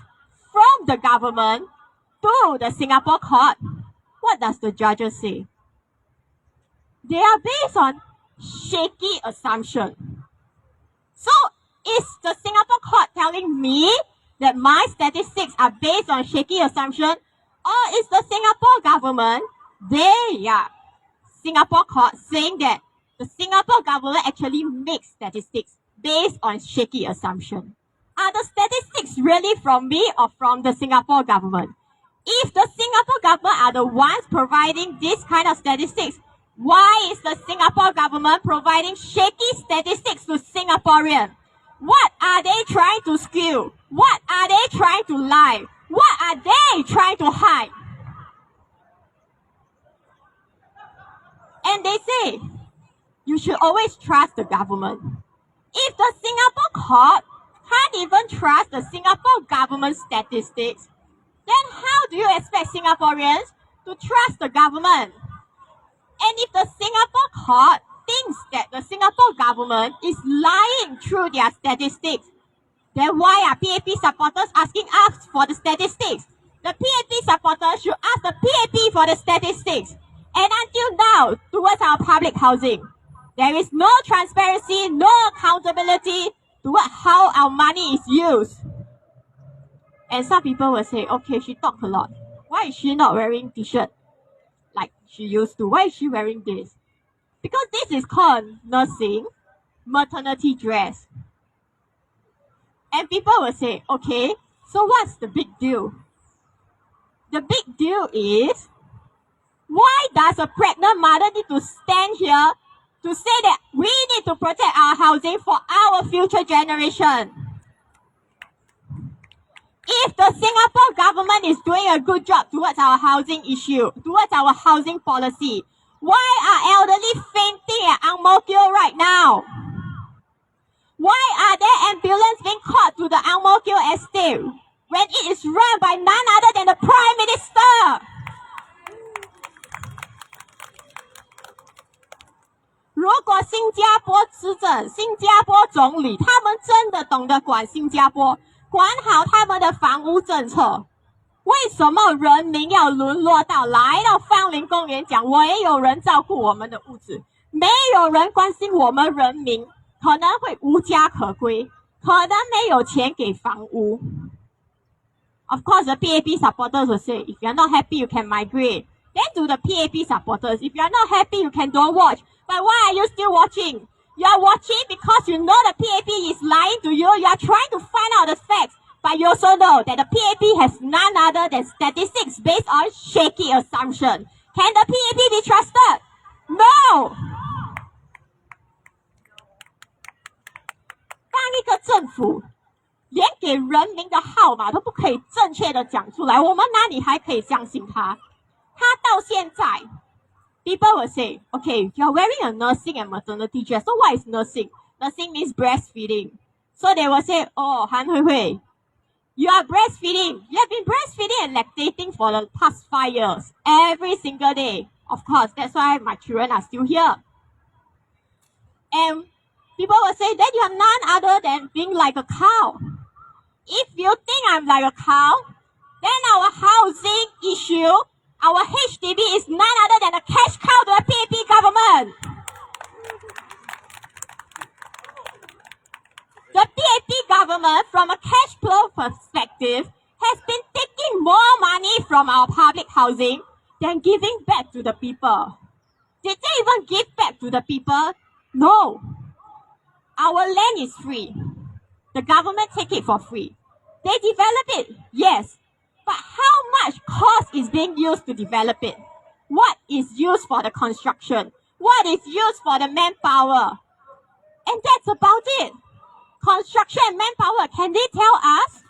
from the government to the Singapore court, what does the judges say? They are based on shaky assumption. So is the Singapore court telling me that my statistics are based on shaky assumption, or is the Singapore government, Singapore court saying that the Singapore government actually makes statistics based on shaky assumption? Are the statistics statistics really from me or from the Singapore government? If the Singapore government are the ones providing this kind of statistics, why is the Singapore government providing shaky statistics to Singaporeans? What are they trying to steal? What are they trying to lie? What are they trying to hide? And they say, you should always trust the government. If the Singapore court can't even trust the Singapore government statistics, then how do you expect Singaporeans to trust the government? And if the Singapore court thinks that the Singapore government is lying through their statistics, then why are PAP supporters asking us for the statistics? The PAP supporters should ask the PAP for the statistics. And until now, towards our public housing, there is no transparency, no accountability towards how our money is used. And some people will say, okay, she talked a lot. Why is she not wearing t-shirt like she used to? Why is she wearing this? Because this is called nursing maternity dress. And people will say, okay, so what's the big deal? The big deal is, why does a pregnant mother need to stand here to say that we need to protect our housing for our future generation? If the Singapore government is doing a good job towards our housing issue, towards our housing policy, why are elderly fainting at Ang Mo Kio right now? Why are there ambulances being called to the Ang Mo Kio estate when it is run by none other than the Prime Minister? 如果新加坡执政，新加坡总理他们真的懂得管新加坡，管好他们的房屋政策，为什么人民要沦落到来到芳林公园讲我也有人照顾我们的屋子，没有人关心我们人民可能会无家可归，可能没有钱给房屋。Of course, the PAP supporters will say, if you're not happy, you can migrate. Then to the PAP supporters, if you're not happy, you can don't watch. But why are you still watching? You're watching because you know the PAP is lying to you. You are trying to find out the facts. But you also know that the PAP has none other than statistics based on shaky assumption. Can the PAP be trusted? No! 当一个政府连给人民的号码都不可以正确的讲出来，我们哪里还可以相信他？他到现在 people will say, okay, you're wearing a nursing and maternity dress. So what is nursing? Nursing means breastfeeding. So they will say, oh, Han Hui Hui, you are breastfeeding. You have been breastfeeding and lactating for the past 5 years. Every single day. Of course, that's why my children are still here. And people will say, that you are none other than being like a cow. If you think I'm like a cow, then our housing issue, our HDB is none other than a cash cow to the PAP government. The PAP government, from a cash flow perspective, has been taking more money from our public housing than giving back to the people. Did they even give back to the people? No. Our land is free. The government take it for free. They develop it, yes. But how much cost is being used to develop it? What is used for the construction? What is used for the manpower? And that's about it. Construction and manpower, can they tell us?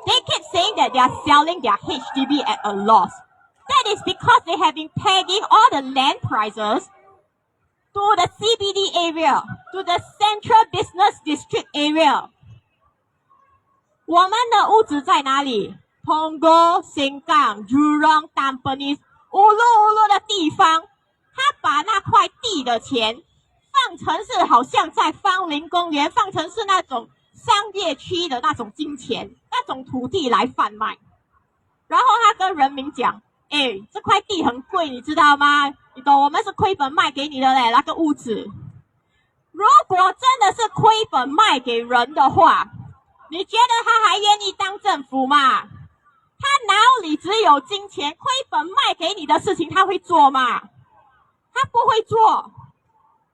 They keep saying that they are selling their HDB at a loss. That is because they have been pegging all the land prices to the CBD area, to the Central Business District area. 我们的屋子在哪里？ Punggol, Sengkang, Jurong, Tampines, 乌路的地方，他把那块地的钱放成是好像在芳林公园，放成是那种商业区的那种金钱，那种土地来贩卖。然后他跟人民讲，这块地很贵，你知道吗？你懂，我们是亏本卖给你的嘞，那个屋子。如果真的是亏本卖给人的话，你觉得他还愿意当政府吗？他脑里只有金钱，亏本卖给你的事情他会做吗？他不会做。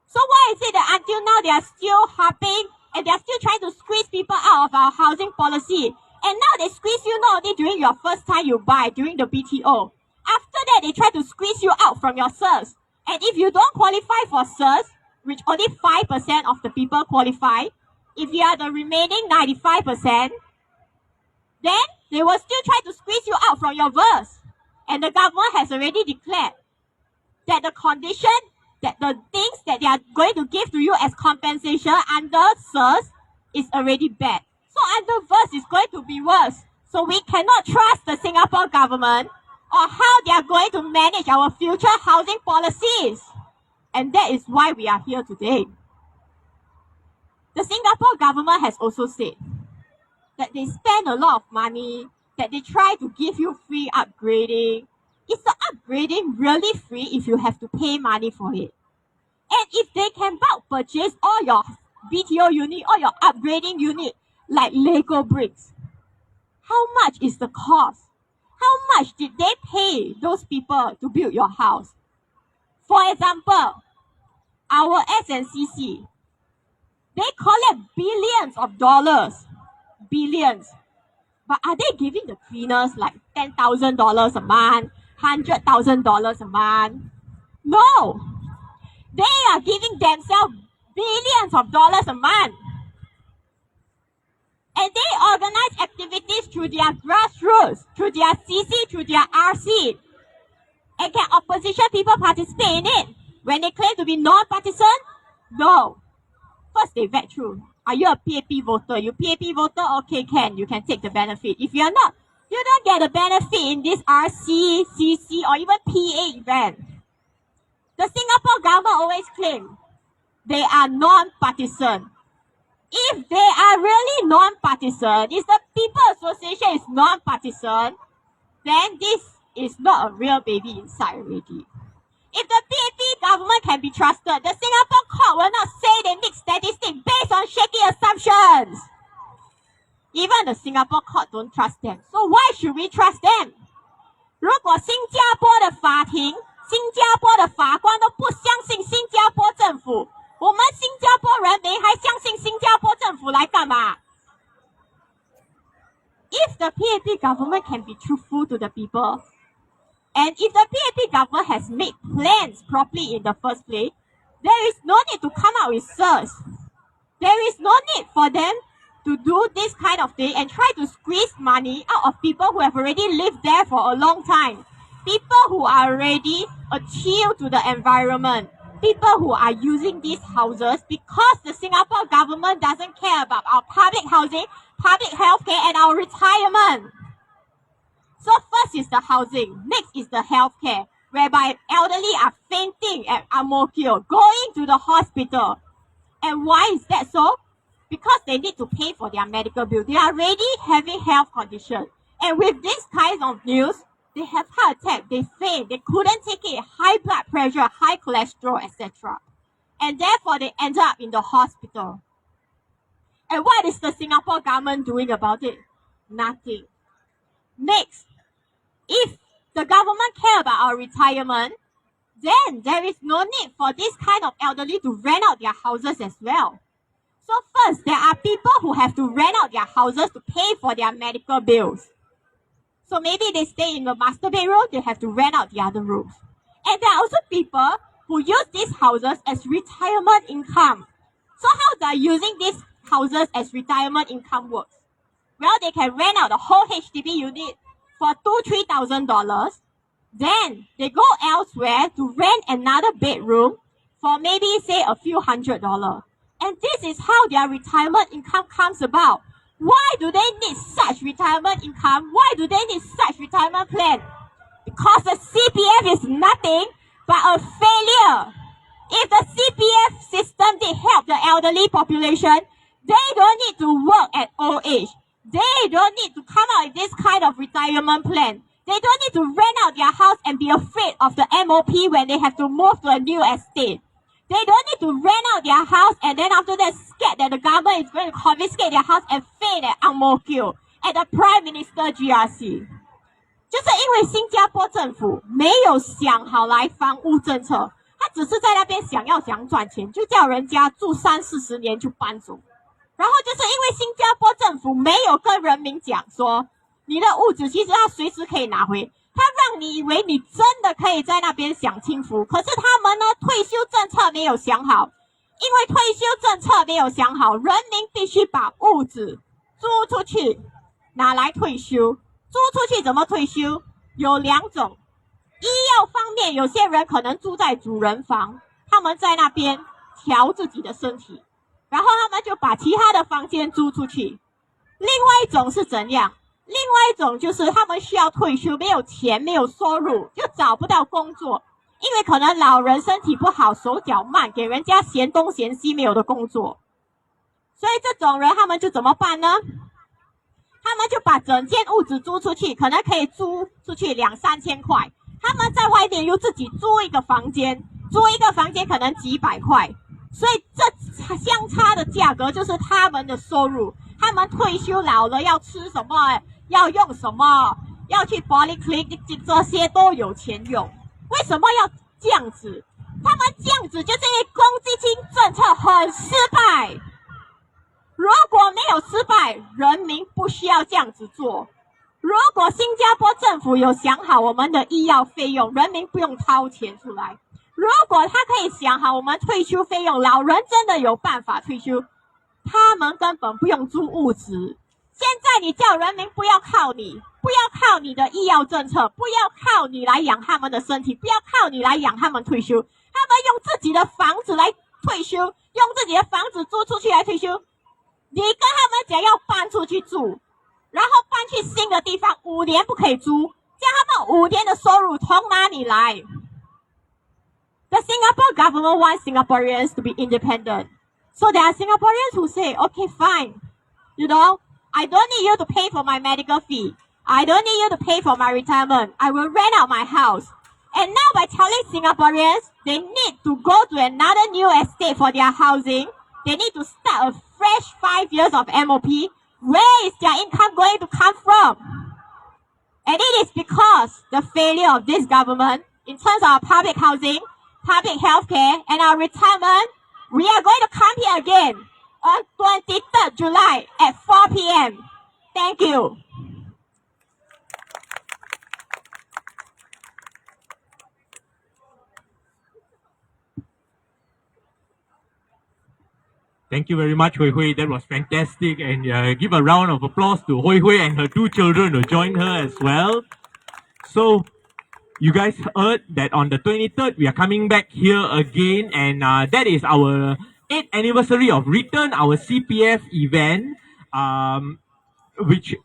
So why is it that until now they are still harping and they're still trying to squeeze people out of our housing policy. And now they squeeze you not only during your first time you buy, during the BTO. After that, they try to squeeze you out from your SERS. And if you don't qualify for SERS, which only 5% of the people qualify, if you are the remaining 95%, then they will still try to squeeze you out from your verse. And the government has already declared that the condition, that the things that they are going to give to you as compensation under SERS is already bad. So under verse is going to be worse. So we cannot trust the Singapore government or how they are going to manage our future housing policies. And that is why we are here today. The Singapore government has also said that they spend a lot of money, that they try to give you free upgrading. Is the upgrading really free if you have to pay money for it? And if they can bulk purchase all your BTO unit or your upgrading unit like Lego bricks, how much is the cost? How much did they pay those people to build your house? For example, our SNCC, they collect billions of dollars. Billions. But are they giving the cleaners like $10,000 a month, $100,000 a month? No. They are giving themselves billions of dollars a month. And they organize activities through their grassroots, through their CC, through their RC. And can opposition people participate in it? When they claim to be non-partisan? No. First, they vet through. Are you a PAP voter? You PAP voter? Okay, you can take the benefit. If you're not, you don't get the benefit in this RC, CC, or even PA event. The Singapore government always claim they are non-partisan. If they are really non-partisan, if the People Association is non-partisan, then this is not a real baby inside already. If the PAP government can be trusted, the Singapore court will not say they make statistics based on shaky assumptions. Even the Singapore court don't trust them. So why should we trust them? 如果新加坡的法庭、新加坡的法官都不相信新加坡政府，我们新加坡人民还相信新加坡政府来干嘛？ If the PAP government can be truthful to the people, and if the PAP government has made plans properly in the first place, there is no need to come out with SERS. There is no need for them to do this kind of thing and try to squeeze money out of people who have already lived there for a long time. People who are already attuned to the environment. People who are using these houses because the Singapore government doesn't care about our public housing, public healthcare, and our retirement. So first is the housing, next is the healthcare, whereby elderly are fainting at Ang Mo Kio, going to the hospital. And why is that so? Because they need to pay for their medical bill. They are already having health conditions. And with this kind of news, they have heart attack, they faint, they couldn't take it, high blood pressure, high cholesterol, etc. And therefore they end up in the hospital. And what is the Singapore government doing about it? Nothing. Next, if the government care about our retirement, then there is no need for this kind of elderly to rent out their houses as well. So first, there are people who have to rent out their houses to pay for their medical bills. So maybe they stay in the master bedroom, they have to rent out the other rooms. And there are also people who use these houses as retirement income. So how they are using these houses as retirement income works? Well, they can rent out the whole HDB unit for $2,000-$3,000. Then they go elsewhere to rent another bedroom for maybe say a few $100s. And this is how their retirement income comes about. Why do they need such retirement income? Why do they need such retirement plan? Because the CPF is nothing but a failure. If the CPF system did help the elderly population, they don't need to work at old age. They don't need to come out with this kind of retirement plan. They don't need to rent out their house and be afraid of the MOP when they have to move to a new estate. They don't need to rent out their house and then after that scared that the government is going to confiscate their house and faint at Ang Mo Kio at the Prime Minister GRC. 就是因为新加坡政府没有想好来房屋政策，他只是在那边想赚钱，就叫人家住30-40年就搬走。然后就是因为新加坡政府没有跟人民讲说，你的物质其实它随时可以拿回，他让你以为你真的可以在那边享清福，可是他们呢退休政策没有想好，因为退休政策没有想好，人民必须把物质租出去，拿来退休。租出去怎么退休？有两种，医药方面，有些人可能住在主人房，他们在那边调自己的身体，然后他们就把其他的房间租出去。另外一种是怎样？另外一种就是他们需要退休，没有钱，没有收入，就找不到工作，因为可能老人身体不好，手脚慢，给人家嫌东嫌西，没有的工作。所以这种人他们就怎么办呢？他们就把整间屋子租出去，可能可以租出去2、3千块。他们在外面又自己租一个房间，租一个房间可能几百块，所以这相差的价格就是他们的收入。他们退休老了要吃什么，要用什么，要去 polyclinic 这些都有钱用。为什么要这样子？他们这样子就是因为公积金政策很失败。如果没有失败，人民不需要这样子做。如果新加坡政府有想好我们的医药费用，人民不用掏钱出来。如果他可以想好我们退休费用，老人真的有办法退休，他们根本不用租物资。现在你叫人民不要靠你，不要靠你的医药政策，不要靠你来养他们的身体，不要靠你来养他们退休。他们用自己的房子来退休，用自己的房子租出去来退休。你跟他们讲要搬出去住，然后搬去新的地方，5年不可以租，这样他们5年的收入从哪里来？ The Singapore government wants Singaporeans to be independent. So there are Singaporeans who say, okay, fine. You know, I don't need you to pay for my medical fee. I don't need you to pay for my retirement. I will rent out my house. And now by telling Singaporeans they need to go to another new estate for their housing, they need to start a fresh 5 years of MOP. Where is their income going to come from? And it is because the failure of this government in terms of our public housing, public healthcare, and our retirement. We are going to come here again on 23rd July at 4 p.m. Thank you. Thank you very much, Hui Hui. That was fantastic. And give a round of applause to Hui Hui and her 2 children who joined her as well. So, you guys heard that on the 23rd, we are coming back here again. And that is our 8th anniversary of Return Our CPF event. Which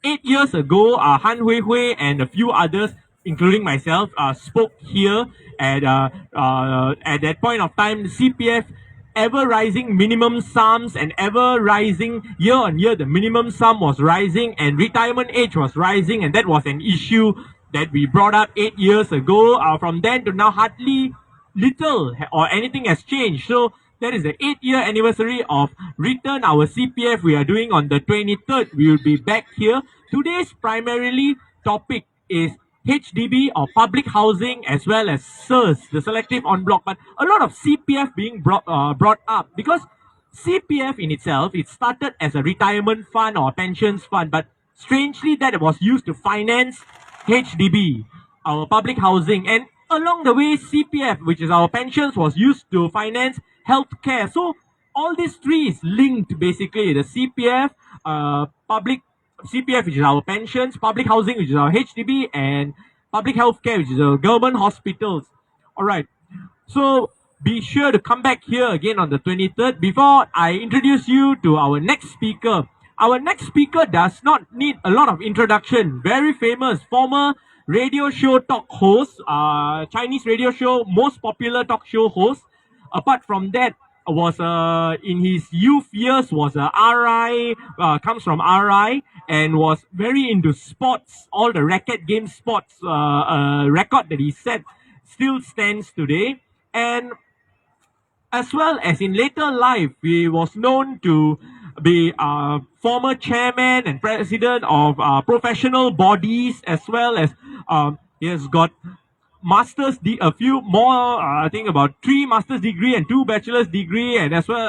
8 years ago, Han Hui Hui and a few others, including myself, spoke here. At that point of time, the CPF ever rising minimum sums and ever rising year on year, the minimum sum was rising and retirement age was rising, and that was an issue that we brought up 8 years ago. From then to now, hardly little or anything has changed. So that is the 8-year anniversary of Return Our CPF. We are doing on the 23rd. We will be back here. Today's primarily topic is HDB or public housing as well as SERS, the selective en bloc, but a lot of CPF being brought up because CPF in itself, it started as a retirement fund or pensions fund, but strangely that was used to finance HDB, our public housing, and along the way CPF, which is our pensions, was used to finance healthcare. So all these three is linked basically. The CPF, public CPF, which is our pensions, public housing, which is our HDB, and public healthcare, which is our government hospitals. All right. So be sure to come back here again on the 23rd. Before I introduce you to our next speaker does not need a lot of introduction. Very famous, former radio show talk host, Chinese radio show, most popular talk show host. Apart from that, was in his youth years was a RI, comes from RI, and was very into sports, all the racket game sports. Record that he set still stands today. And as well as in later life, he was known to be former chairman and president of professional bodies, as well as he has got a few more, I think about 3 master's degree and 2 bachelor's degree, and as well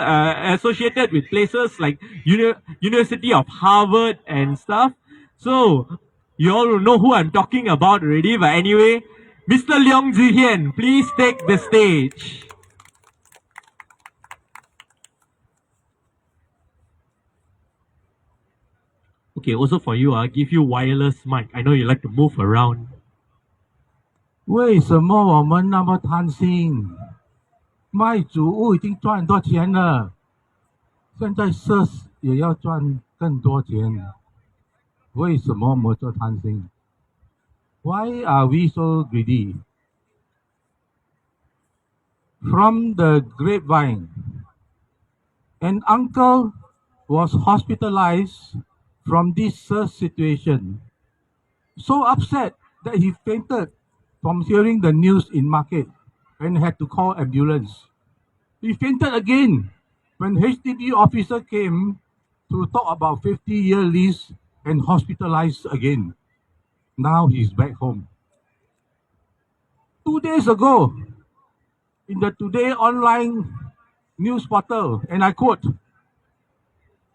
associated with places like University of Harvard and stuff. So you all know who I'm talking about already. But anyway, Mr. Leong Zihian, please take the stage. Okay, also for you, I'll give you wireless mic. I know you like to move around. 为什么我们那么贪心？卖主物已经赚很多钱了，现在 SERS 也要赚更多钱，为什么我们这贪心 ？Why are we so greedy? From the grapevine, an uncle was hospitalized from this SERS situation. So upset that he fainted from hearing the news in market and had to call ambulance. He fainted again when HDB officer came to talk about 50-year lease and hospitalized again. Now he's back home. 2 days ago, in the Today online news portal, and I quote,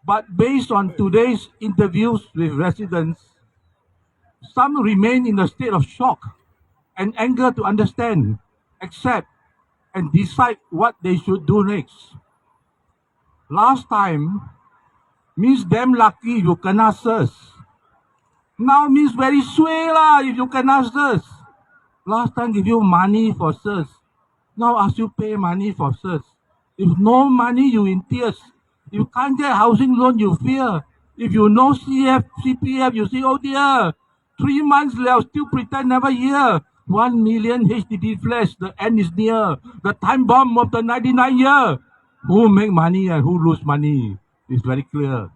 "But based on today's interviews with residents, some remain in a state of shock and anger to understand, accept, and decide what they should do next. Last time means damn lucky you kena SERS. Now means very suay lah if you kena SERS. Last time give you money for SERS. Now ask you pay money for SERS. If no money, you in tears. If you can't get housing loan, you fear. If you know CPF, you say, oh dear, 3 months left, still pretend never hear. 1 million HDB flats, the end is near. The time bomb of the 99 year. Who make money and who lose money is very clear.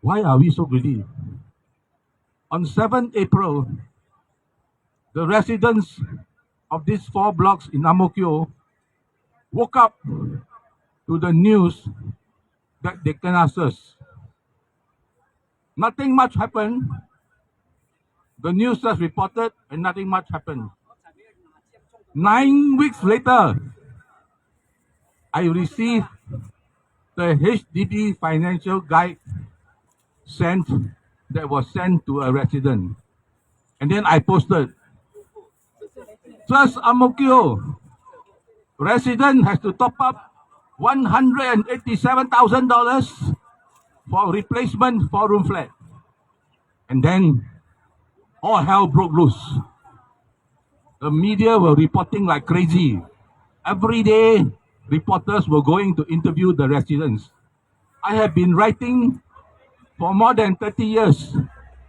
Why are we so greedy? On 7th April, the residents of these 4 blocks in Ang Mo Kio woke up to the news that they kena SERS. Nothing much happened. The news just reported and nothing much happened. 9 weeks later, I received the HDB financial guide that was sent to a resident. And then I posted, just Ang Mo Kio, resident has to top up $187,000 for replacement 4-room flat. And then all hell broke loose. The media were reporting like crazy. Every day, reporters were going to interview the residents. I have been writing for more than 30 years.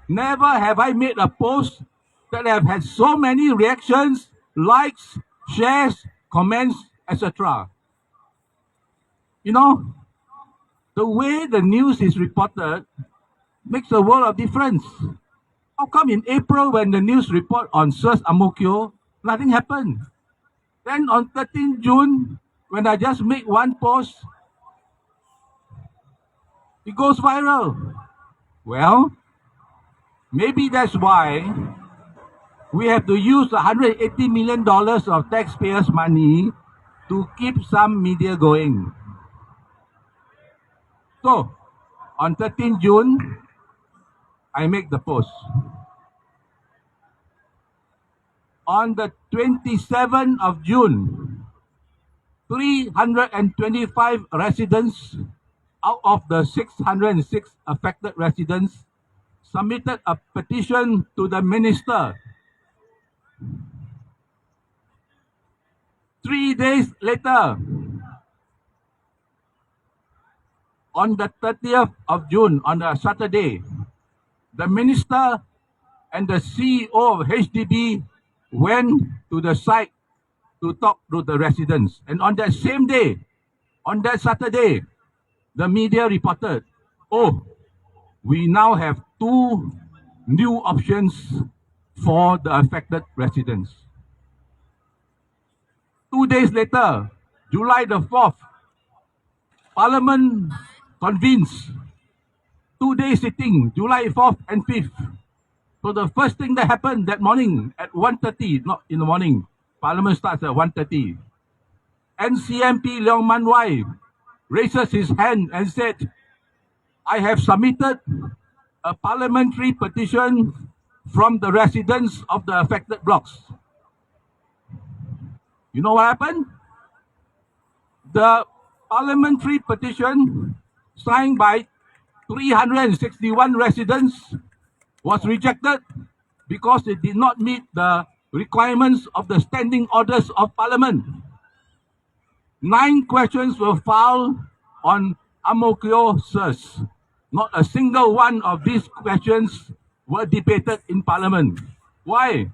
Never have I made a post that have had so many reactions, likes, shares, comments, etc. You know, the way the news is reported makes a world of difference. How come in April when the news report on SERS Ang Mo Kio, nothing happened? Then on 13 June, when I just make one post, it goes viral. Well, maybe that's why we have to use $180 million of taxpayers' money to keep some media going. So, on 13 June, I make the post. On the 27th of June, 325 residents out of the 606 affected residents submitted a petition to the minister. 3 days later, on the 30th of June, on a Saturday, the minister and the CEO of HDB went to the site to talk to the residents. And on that same day, on that Saturday, the media reported, oh, we now have 2 new options for the affected residents. 2 days later, July the 4th, Parliament convenes. 2-day sitting, July 4th and 5th. So the first thing that happened that morning at 1:30, not in the morning, Parliament starts at 1:30. NCMP Leong Man Wai raises his hand and said, I have submitted a parliamentary petition from the residents of the affected blocks. You know what happened? The parliamentary petition signed by 361 residents was rejected because it did not meet the requirements of the standing orders of Parliament. 9 questions were filed on Amokyo SERS. Not a single one of these questions were debated in Parliament. Why?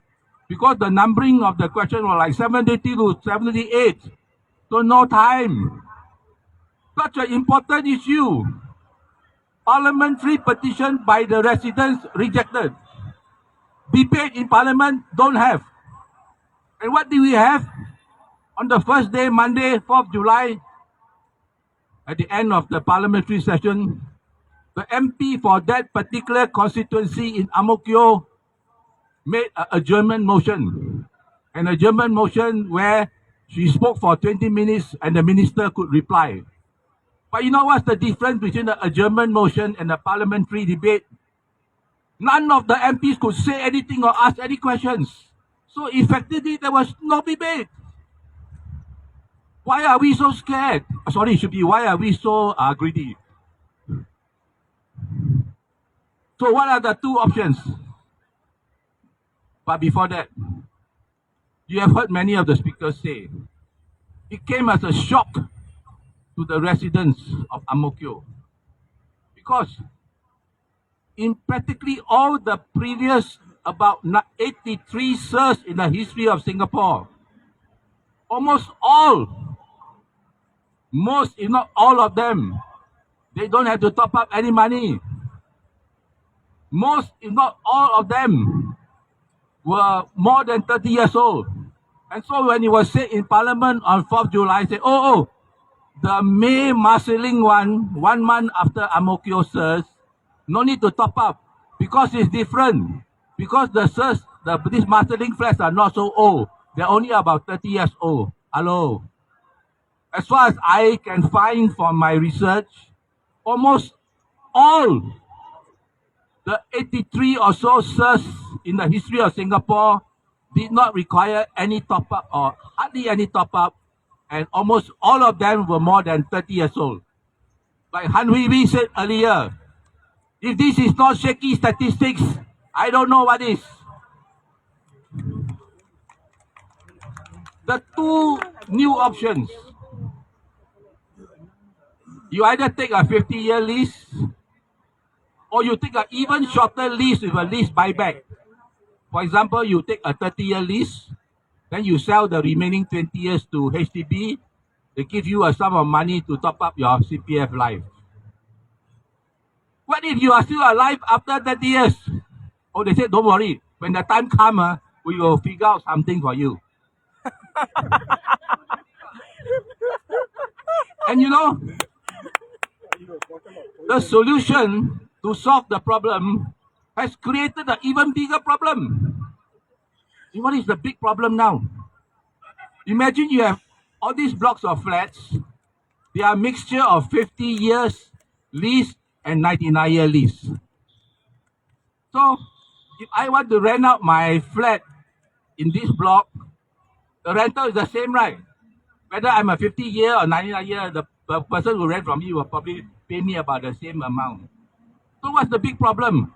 Because the numbering of the question was like 70 to 78. So no time. Such an important issue. Parliamentary petition by the residents rejected. Debate in Parliament don't have. And what do we have? On the first day, Monday, 4th July, at the end of the parliamentary session, the MP for that particular constituency in Amokyo made an adjournment motion. An adjournment motion where she spoke for 20 minutes and the minister could reply. But you know what's the difference between the adjournment motion and the parliamentary debate? None of the MPs could say anything or ask any questions. So effectively, there was no debate. Why are we so scared? Sorry, it should be why are we so greedy? So what are the 2 options? But before that, you have heard many of the speakers say, it came as a shock to the residents of Amokyo. Because in practically all the previous about 83 SERS in the history of Singapore, almost all, most if not all of them, they don't have to top up any money. Most if not all of them were more than 30 years old. And so when it was said in Parliament on 4th July, say, the May Marsiling one, 1 month after Amokyo SERS, no need to top up because it's different. Because the SERS, these Marsiling flats are not so old. They're only about 30 years old. Hello. As far as I can find from my research, almost all the 83 or so SERS in the history of Singapore did not require any top-up or hardly any top-up, and almost all of them were more than 30 years old. Like Han Hui Wee said earlier, if this is not shaky statistics, I don't know what is. The 2 new options. You either take a 50-year lease or you take an even shorter lease with a lease buyback. For example, you take a 30-year lease, then you sell the remaining 20 years to HDB. They give you a sum of money to top up your CPF life. What if you are still alive after 30 years? Oh, they said, don't worry. When the time comes, we will figure out something for you. And you know, the solution to solve the problem has created an even bigger problem. What is the big problem now? Imagine you have all these blocks of flats. They are a mixture of 50 years lease and 99-year lease. So, if I want to rent out my flat in this block, the rental is the same, right? Whether I'm a 50-year or 99-year, the person who rent from you will probably pay me about the same amount. So what's the big problem?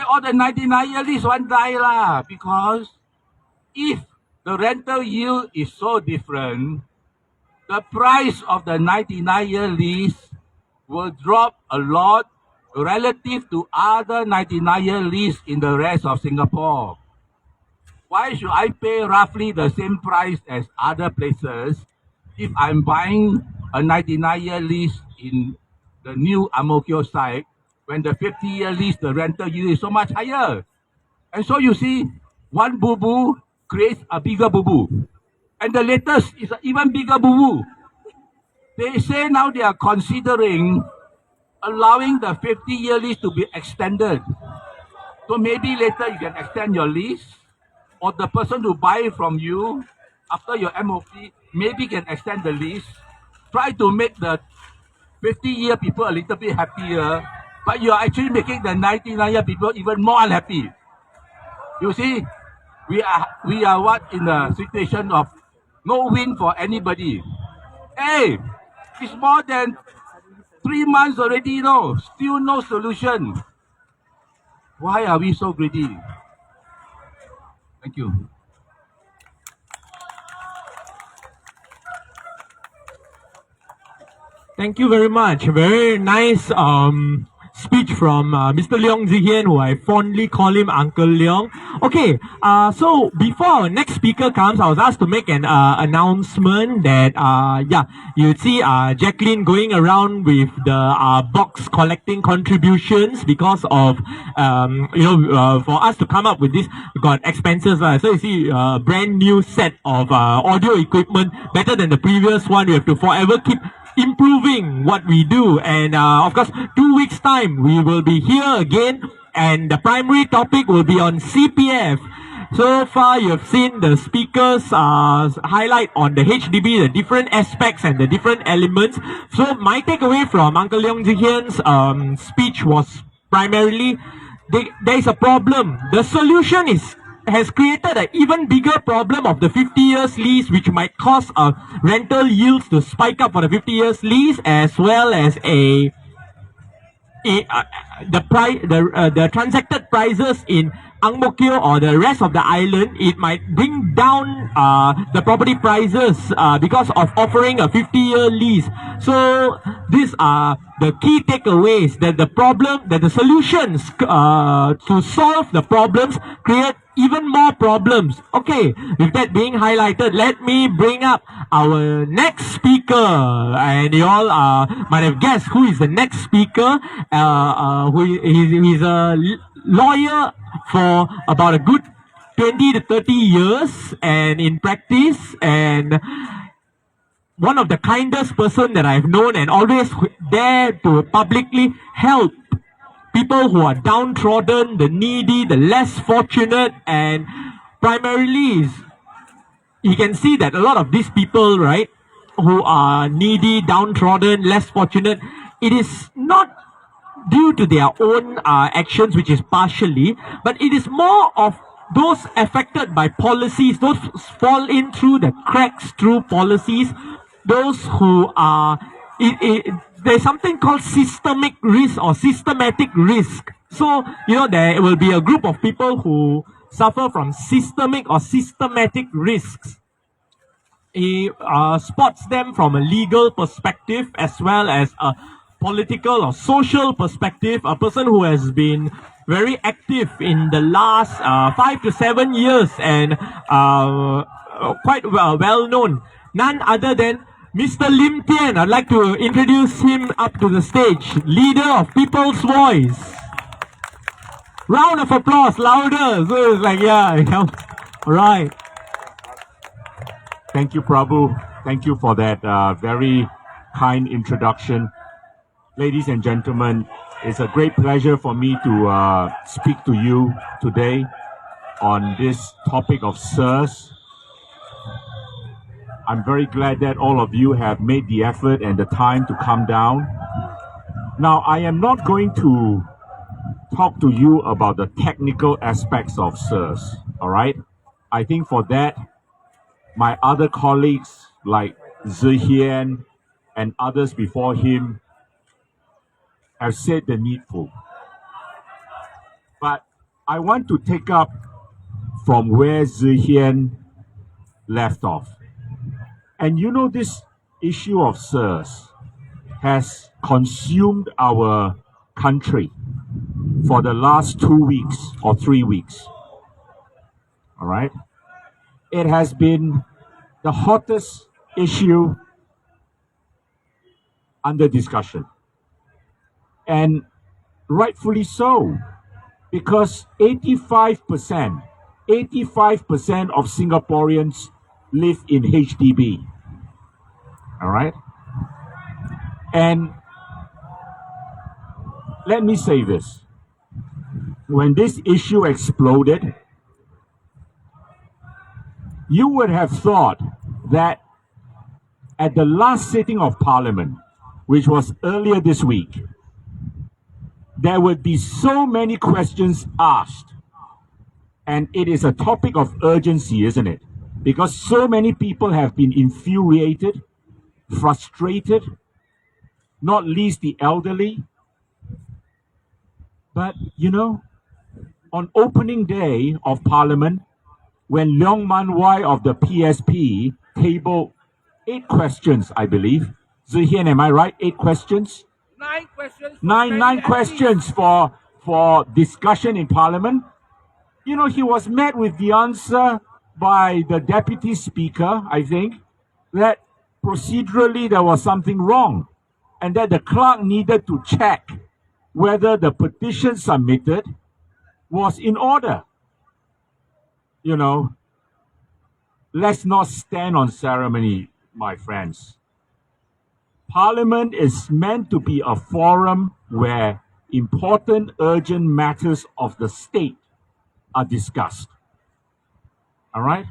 All the 99-year lease won't die lah, because if the rental yield is so different, the price of the 99-year lease will drop a lot relative to other 99-year lease in the rest of Singapore. Why should I pay roughly the same price as other places if I'm buying a 99-year lease in the new Amokyo site when the 50-year lease, the rental yield is so much higher? And so you see, one boo-boo creates a bigger boo-boo. And the latest is an even bigger boo-boo. They say now they are considering allowing the 50-year lease to be extended. So maybe later you can extend your lease, or the person who buy from you after your MOP maybe can extend the lease. Try to make the 50-year people a little bit happier, but you are actually making the 99-year people even more unhappy. You see, we are what in a situation of no win for anybody. Hey, it's more than 3 months already, no, still no solution. Why are we so greedy? Thank you. Thank you very much. Very nice speech from Mr. Leong Zihian, who I fondly call him Uncle Leong. Okay, so before our next speaker comes, I was asked to make an announcement that, you see Jacqueline going around with the box collecting contributions because of, for us to come up with this, we got expenses. So you see brand new set of audio equipment, better than the previous one. We have to forever keep improving what we do, and of course 2 weeks time we will be here again, and the primary topic will be on CPF. So far you have seen the speakers highlight on the HDB, the different aspects and the different elements. So my takeaway from Uncle Leong Zihian's speech was primarily there is a problem. The solution has created an even bigger problem of the 50 years lease, which might cause rental yields to spike up for the 50 years lease, as well as the transacted prices in Ang Mo Kio or the rest of the island. It might bring down the property prices because of offering a 50-year lease. So these are the key takeaways, that the solutions to solve the problems create even more problems. Okay, with that being highlighted, let me bring up our next speaker. And you all might have guessed who is the next speaker. He's a lawyer for about a good 20 to 30 years and in practice, and one of the kindest person that I've known, and always there to publicly help people who are downtrodden, the needy, the less fortunate. And primarily you can see that a lot of these people, right, who are needy, downtrodden, less fortunate, it is not due to their own actions, which is partially, but it is more of those affected by policies, those fall in through the cracks through policies, those who are, there's something called systemic risk or systematic risk. So, there will be a group of people who suffer from systemic or systematic risks. He spots them from a legal perspective as well as a political or social perspective. A person who has been very active in the last 5 to 7 years and quite well known. None other than Mr. Lim Tian. I'd like to introduce him up to the stage. Leader of People's Voice. Round of applause, louder. So it's like, all right. Thank you, Prabhu. Thank you for that very kind introduction. Ladies and gentlemen, it's a great pleasure for me to speak to you today on this topic of SERS. I'm very glad that all of you have made the effort and the time to come down. Now, I am not going to talk to you about the technical aspects of SERS, all right? I think for that, my other colleagues like Zihian and others before him have said the needful. But I want to take up from where Zihian left off. And this issue of SERS has consumed our country for the last 2 weeks or 3 weeks. All right? It has been the hottest issue under discussion. And rightfully so, because 85% of Singaporeans live in HDB. All right? And let me say this. when this issue exploded, you would have thought that at the last sitting of Parliament, which was earlier this week, there would be so many questions asked. And it is a topic of urgency, isn't it? Because so many people have been infuriated, frustrated, not least the elderly. But, you know, on opening day of Parliament, when Leong Man Wai of the PSP tabled 8 questions, I believe. Zihian, am I right? 8 questions? 9 questions. Nine questions for discussion in Parliament. You know, he was met with the answer by the Deputy Speaker, I think, that procedurally there was something wrong and that the clerk needed to check whether the petition submitted was in order. You know, let's not stand on ceremony, my friends. Parliament is meant to be a forum where important, urgent matters of the state are discussed. All right?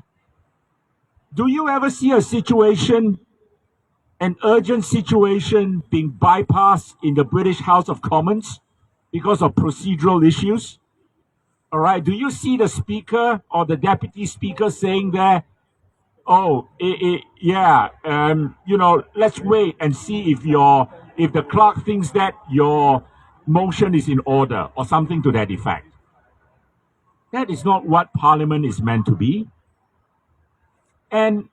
Do you ever see a situation, an urgent situation, being bypassed in the British House of Commons because of procedural issues? All right? Do you see the Speaker or the Deputy Speaker saying there, oh, yeah, you know, let's wait and see if the clerk thinks that your motion is in order or something to that effect? That is not what Parliament is meant to be. And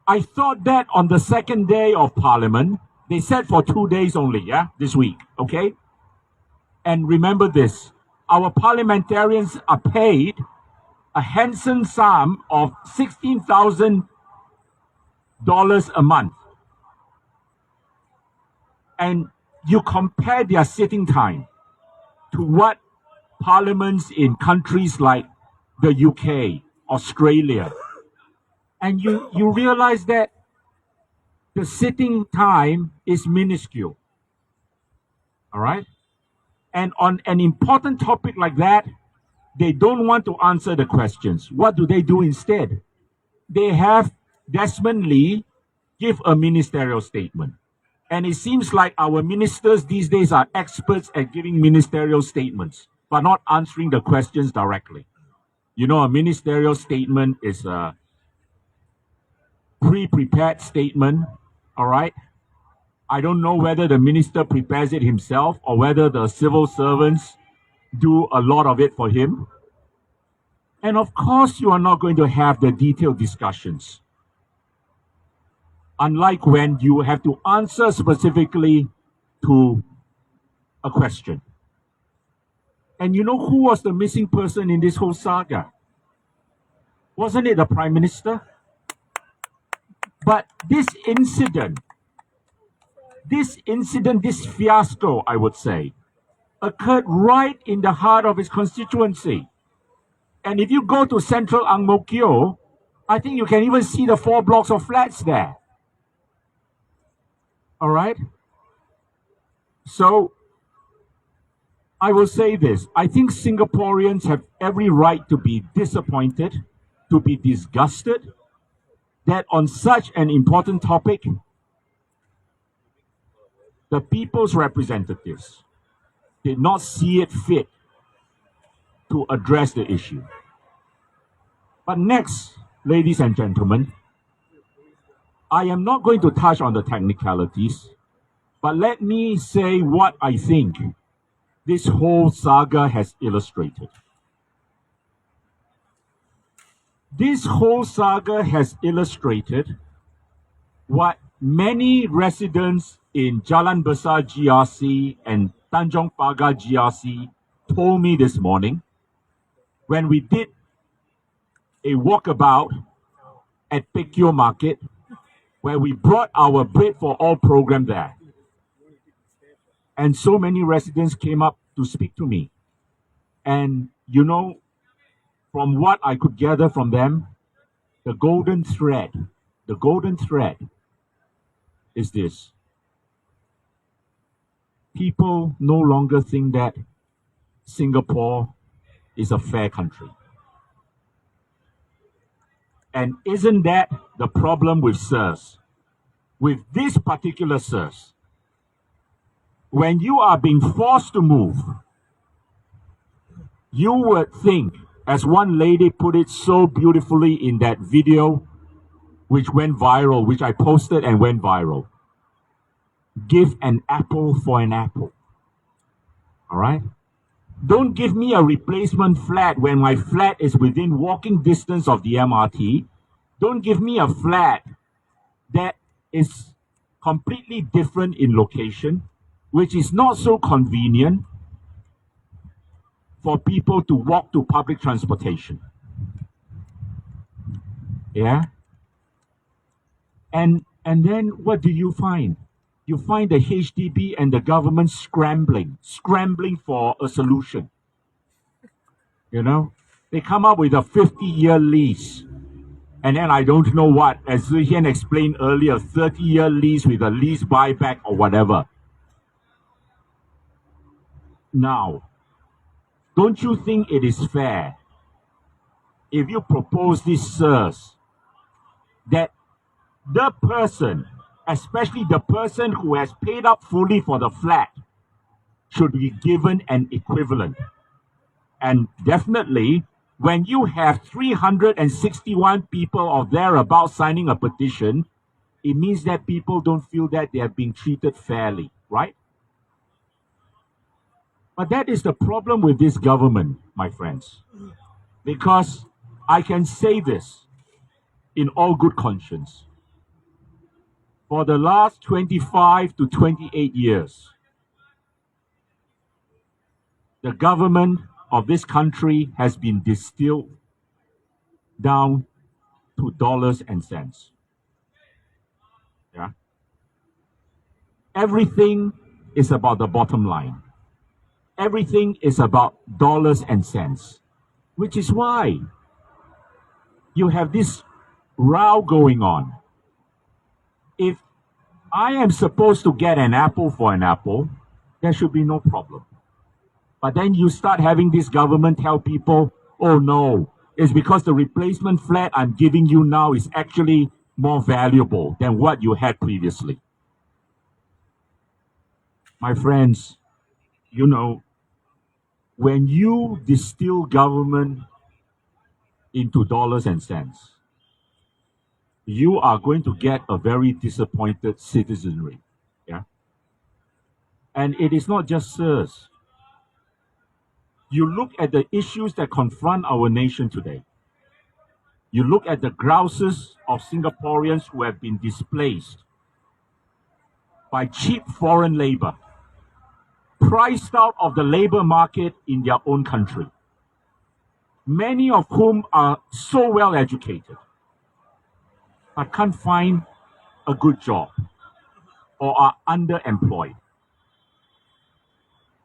I thought that on the second day of Parliament, they said for 2 days only, yeah, this week, okay? And remember this, our parliamentarians are paid a handsome sum of $16,000 a month. And you compare their sitting time to what parliaments in countries like the UK, Australia, and you realize that the sitting time is minuscule. All right? And on an important topic like that, they don't want to answer the questions. What do they do instead? They have Desmond Lee give a ministerial statement. And it seems like our ministers these days are experts at giving ministerial statements, but not answering the questions directly. You know, a ministerial statement is a pre-prepared statement, all right? I don't know whether the minister prepares it himself or whether the civil servants do a lot of it for him. And of course, you are not going to have the detailed discussions. Unlike when you have to answer specifically to a question. And you know who was the missing person in this whole saga? Wasn't it the Prime Minister? But this incident, this fiasco, I would say, occurred right in the heart of his constituency. And if you go to central Ang Mo Kio, I think you can even see the 4 blocks of flats there. All right? So, I will say this. I think Singaporeans have every right to be disappointed, to be disgusted, that on such an important topic, the people's representatives did not see it fit to address the issue. But next, ladies and gentlemen, I am not going to touch on the technicalities, but let me say what I think this whole saga has illustrated. This whole saga has illustrated what many residents in Jalan Besar GRC and Tanjong Pagar GRC told me this morning when we did a walkabout at Pekyo Market, where we brought our Bread for All program there. And so many residents came up to speak to me. And you know, from what I could gather from them, the golden thread is this. People no longer think that Singapore is a fair country. And isn't that the problem with SERS? With this particular SERS, when you are being forced to move, you would think, as one lady put it so beautifully in that video, which went viral, which I posted and went viral, give an apple for an apple. All right? Don't give me a replacement flat when my flat is within walking distance of the MRT. Don't give me a flat that is completely different in location, which is not so convenient for people to walk to public transportation. Yeah? And then what do you find? You find the HDB and the government scrambling for a solution. You know? They come up with a 50-year lease. And then I don't know what, as Zhi Hian explained earlier, 30-year lease with a lease buyback or whatever. Now, don't you think it is fair if you propose this SERS that the person, especially the person who has paid up fully for the flat, should be given an equivalent? And definitely, when you have 361 people or thereabouts signing a petition, it means that people don't feel that they are being treated fairly, right? But that is the problem with this government, my friends. Because I can say this in all good conscience. For the last 25 to 28 years, the government of this country has been distilled down to dollars and cents. Yeah. Everything is about the bottom line. Everything is about dollars and cents, which is why you have this row going on. If I am supposed to get an apple for an apple, there should be no problem. But then you start having this government tell people, oh no, it's because the replacement flat I'm giving you now is actually more valuable than what you had previously. My friends, you know, when you distill government into dollars and cents, you are going to get a very disappointed citizenry. Yeah. And it is not just SERS. You look at the issues that confront our nation today. You look at the grouses of Singaporeans who have been displaced by cheap foreign labor, priced out of the labor market in their own country, many of whom are so well educated, but can't find a good job or are underemployed.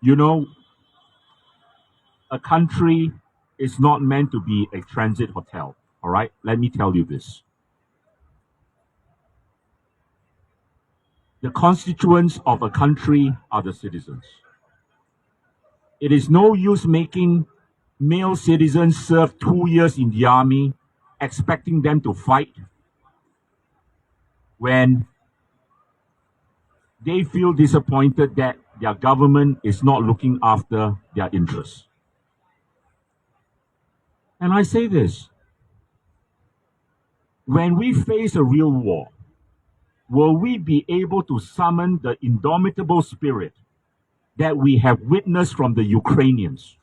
You know, a country is not meant to be a transit hotel, all right? Let me tell you this. The constituents of a country are the citizens. It is no use making male citizens serve 2 years in the army, expecting them to fight when they feel disappointed that their government is not looking after their interests. And I say this, when we face a real war, will we be able to summon the indomitable spirit that we have witnessed from the Ukrainians?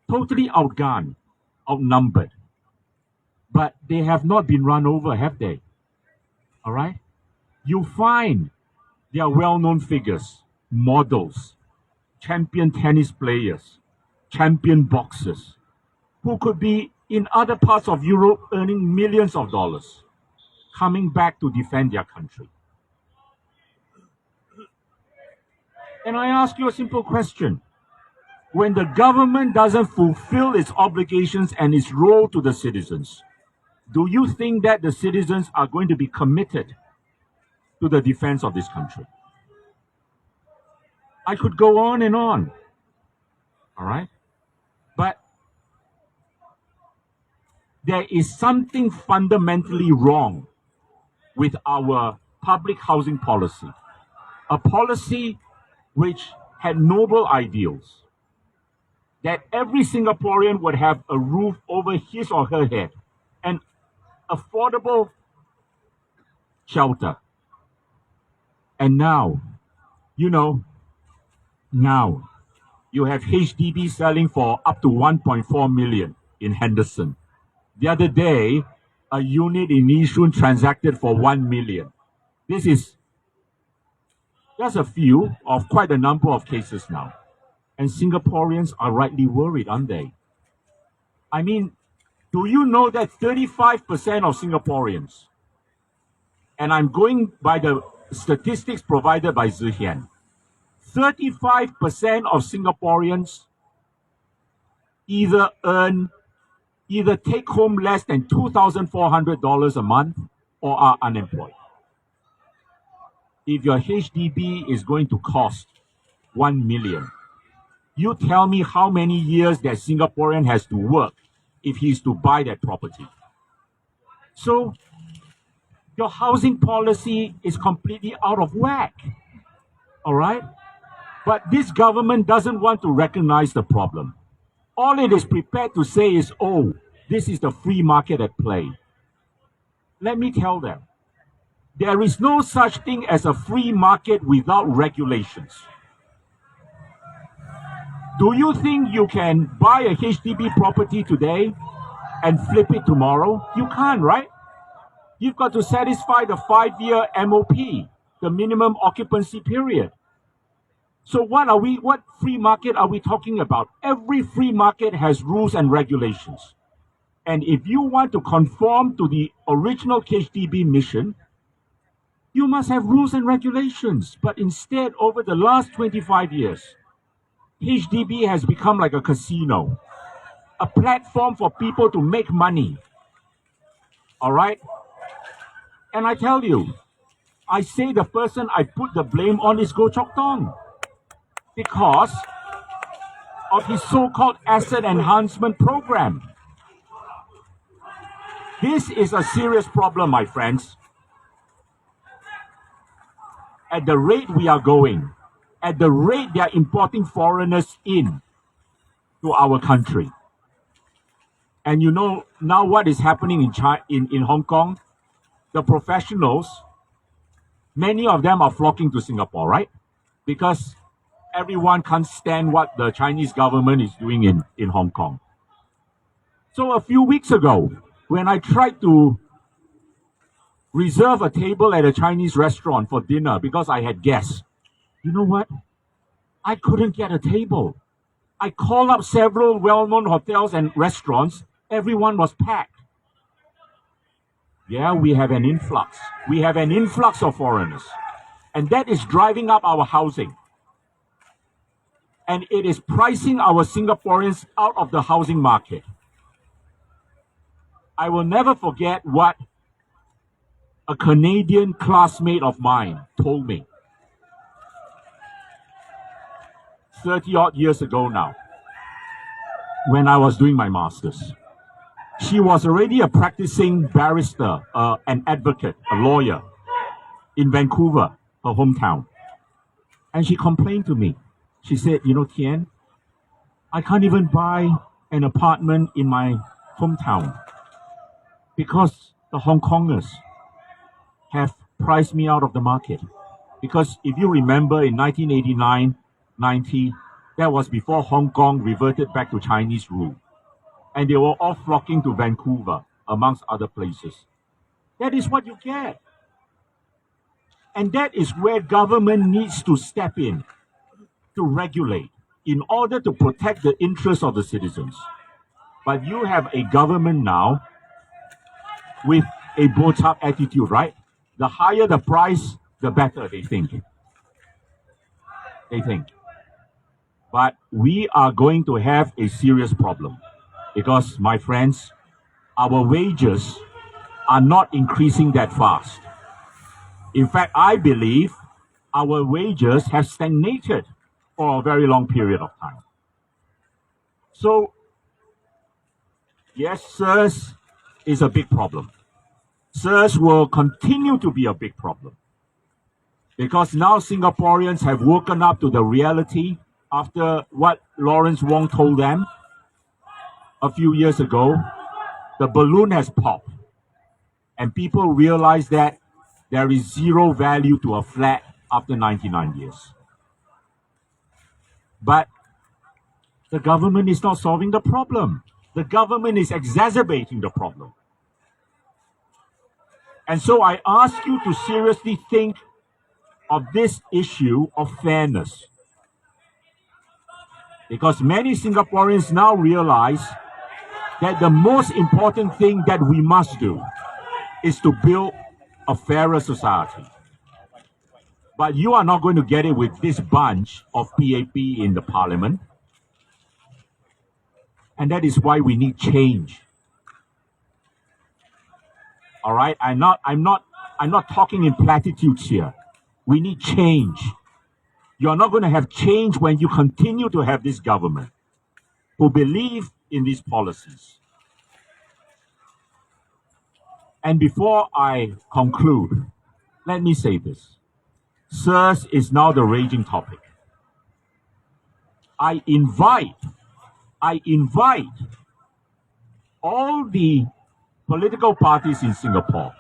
Totally outgunned, outnumbered. But they have not been run over, have they? All right? You find their well-known figures, models, champion tennis players, champion boxers, who could be in other parts of Europe earning millions of dollars, coming back to defend their country. And I ask you a simple question. When the government doesn't fulfill its obligations and its role to the citizens, do you think that the citizens are going to be committed to the defense of this country? I could go on and on. All right? But there is something fundamentally wrong with our public housing policy, a policy which had noble ideals, that every Singaporean would have a roof over his or her head, and affordable shelter. And now, now you have HDB selling for up to 1.4 million in Henderson. The other day, a unit in Yishun transacted for 1 million. This is just a few of quite a number of cases now. And Singaporeans are rightly worried, aren't they? I mean, do you know that 35% of Singaporeans, and I'm going by the statistics provided by Zihian, 35% of Singaporeans either take home less than $2,400 a month or are unemployed. If your HDB is going to cost 1 million, you tell me how many years that Singaporean has to work if he's to buy that property. So your housing policy is completely out of whack. All right? But this government doesn't want to recognize the problem. All it is prepared to say is, oh, this is the free market at play. Let me tell them, there is no such thing as a free market without regulations. Do you think you can buy a HDB property today and flip it tomorrow? You can't, right? You've got to satisfy the 5-year MOP, the minimum occupancy period. So what free market are we talking about? Every free market has rules and regulations. And if you want to conform to the original HDB mission, you must have rules and regulations. But instead, over the last 25 years, HDB has become like a casino, a platform for people to make money. All right? And I tell you, I say the person I put the blame on is Goh Chok Tong because of his so-called asset enhancement program. This is a serious problem, my friends. At the rate we are going, at the rate they are importing foreigners in to our country. And you know now what is happening in Hong Kong? The professionals, many of them are flocking to Singapore, right? Because everyone can't stand what the Chinese government is doing in Hong Kong. So a few weeks ago, when I tried to reserve a table at a Chinese restaurant for dinner because I had guests, you know what? I couldn't get a table. I called up several well-known hotels and restaurants. Everyone was packed. Yeah, we have an influx. We have an influx of foreigners. And that is driving up our housing. And it is pricing our Singaporeans out of the housing market. I will never forget what a Canadian classmate of mine told me 30-odd years ago now, when I was doing my master's. She was already a practicing barrister, an advocate, a lawyer in Vancouver, her hometown. And she complained to me. She said, you know, Tien, I can't even buy an apartment in my hometown because the Hong Kongers have priced me out of the market. Because if you remember in 1989, 90, that was before Hong Kong reverted back to Chinese rule. And they were all flocking to Vancouver, amongst other places. That is what you get. And that is where government needs to step in to regulate in order to protect the interests of the citizens. But you have a government now with a bottom-up attitude, right? The higher the price, the better, they think. But we are going to have a serious problem because, my friends, our wages are not increasing that fast. In fact, I believe our wages have stagnated for a very long period of time. So, yes, SERS is a big problem. SERS will continue to be a big problem because now Singaporeans have woken up to the reality after what Lawrence Wong told them a few years ago. The balloon has popped, and people realize that there is zero value to a flat after 99 years. But the government is not solving the problem. The government is exacerbating the problem. And so I ask you to seriously think of this issue of fairness. Because many Singaporeans now realize that the most important thing that we must do is to build a fairer society. But you are not going to get it with this bunch of PAP in the parliament. And that is why we need change. All right? I'm not talking in platitudes here. We need change. You're not going to have change when you continue to have this government who believe in these policies. And before I conclude, let me say this. SERS is now the raging topic. I invite all the political parties in Singapore,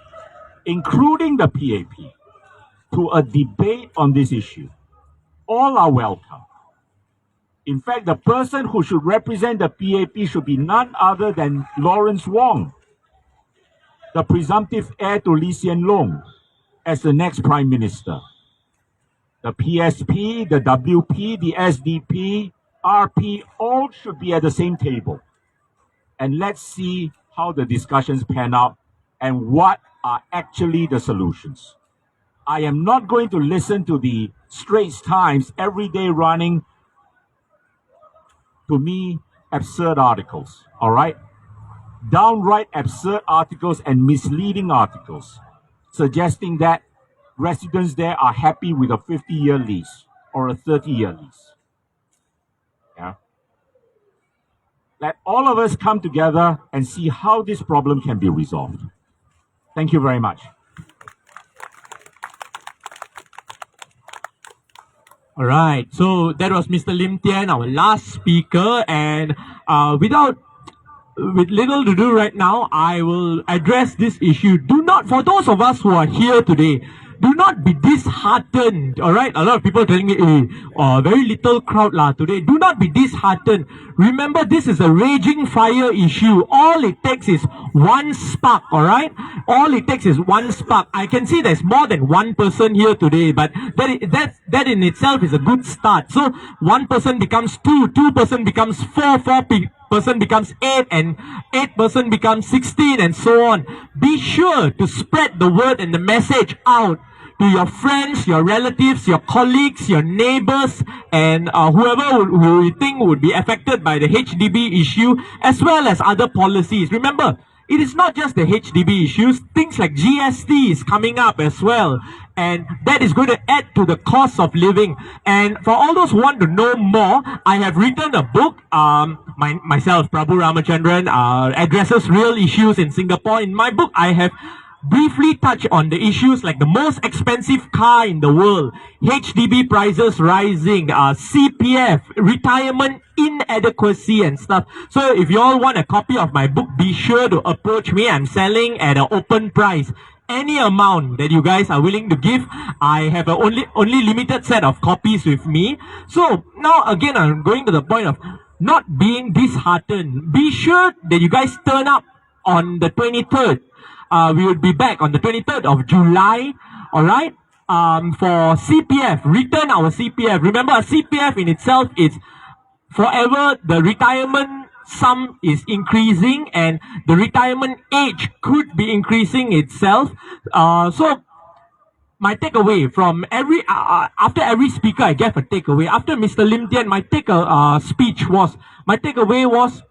including the PAP, to a debate on this issue. All are welcome. In fact, the person who should represent the PAP should be none other than Lawrence Wong, the presumptive heir to Lee Hsien Loong, as the next Prime Minister. The PSP, the WP, the SDP, RP, all should be at the same table. And let's see how the discussions pan out and what are actually the solutions. I am not going to listen to the Straits Times every day running, to me, absurd articles, all right? Downright absurd articles and misleading articles suggesting that residents there are happy with a 50-year lease or a 30-year lease. Yeah? Let all of us come together and see how this problem can be resolved. Thank you very much. All right, so that was Mr. Lim Tian, our last speaker, and with little to do right now, I will address this issue. For those of us who are here today, do not be disheartened, all right? A lot of people telling me, very little crowd today. Do not be disheartened. Remember, this is a raging fire issue. All it takes is one spark, all right? All it takes is one spark. I can see there's more than one person here today, but that in itself is a good start. So one person becomes two person becomes four person becomes 8, and 8 person becomes 16, and so on. Be sure to spread the word and the message out to your friends, your relatives, your colleagues, your neighbors, and whoever who you think would be affected by the HDB issue, as well as other policies. Remember, it is not just the HDB issues. Things like GST is coming up as well, and that is going to add to the cost of living. And for all those who want to know more, I have written a book, myself, Prabhu Ramachandran, addresses real issues in Singapore. In my book, I have briefly touch on the issues like the most expensive car in the world, HDB prices rising, CPF, retirement inadequacy and stuff. So if you all want a copy of my book, be sure to approach me. I'm selling at an open price. Any amount that you guys are willing to give, I have a only limited set of copies with me. So now again, I'm going to the point of not being disheartened. Be sure that you guys turn up on the 23rd. We will be back on the 23rd of July, all right, for CPF, return our CPF. Remember, a CPF in itself is forever. The retirement sum is increasing and the retirement age could be increasing itself. So my takeaway from after every speaker, I gave a takeaway. After Mr. Lim Tian, my takeaway was,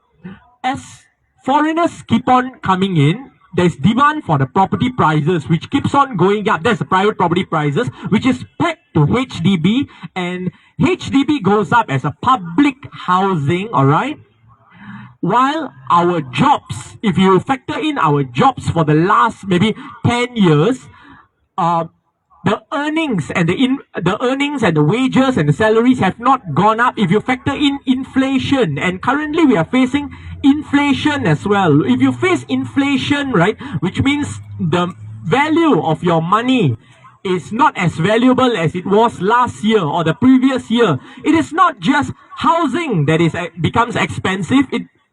as foreigners keep on coming in, there's demand for the property prices, which keeps on going up. That's the private property prices, which is pegged to HDB, and HDB goes up as a public housing, all right? while our jobs, if you factor in our jobs for the last maybe 10 years, the earnings and the earnings and the wages and the salaries have not gone up if you factor in inflation, and currently we are facing inflation as well. If you face inflation, right, which means the value of your money is not as valuable as it was last year or the previous year. It is not just housing that becomes expensive.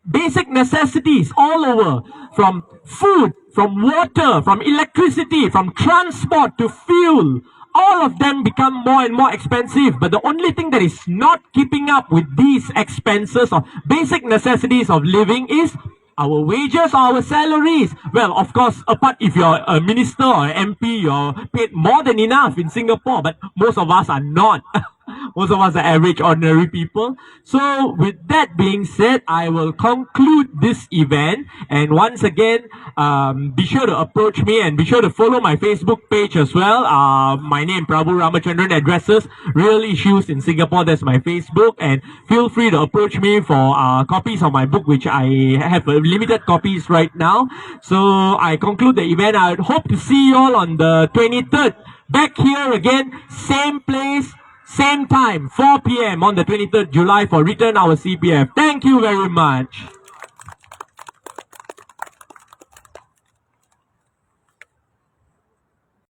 Basic necessities all over, from food, from water, from electricity, from transport to fuel, all of them become more and more expensive. But the only thing that is not keeping up with these expenses or basic necessities of living is our wages or our salaries. Well, of course, apart if you're a minister or MP, you're paid more than enough in Singapore, but most of us are not. Most of us are average, ordinary people. So with that being said, I will conclude this event. And once again, be sure to approach me and be sure to follow my Facebook page as well. My name, Prabhu Ramachandran, addresses Real Issues in Singapore. That's my Facebook. And feel free to approach me for copies of my book, which I have limited copies right now. So I conclude the event. I hope to see you all on the 23rd. Back here again, same place, same time, 4 p.m. on the 23rd July for Return Our CPF. Thank you very much.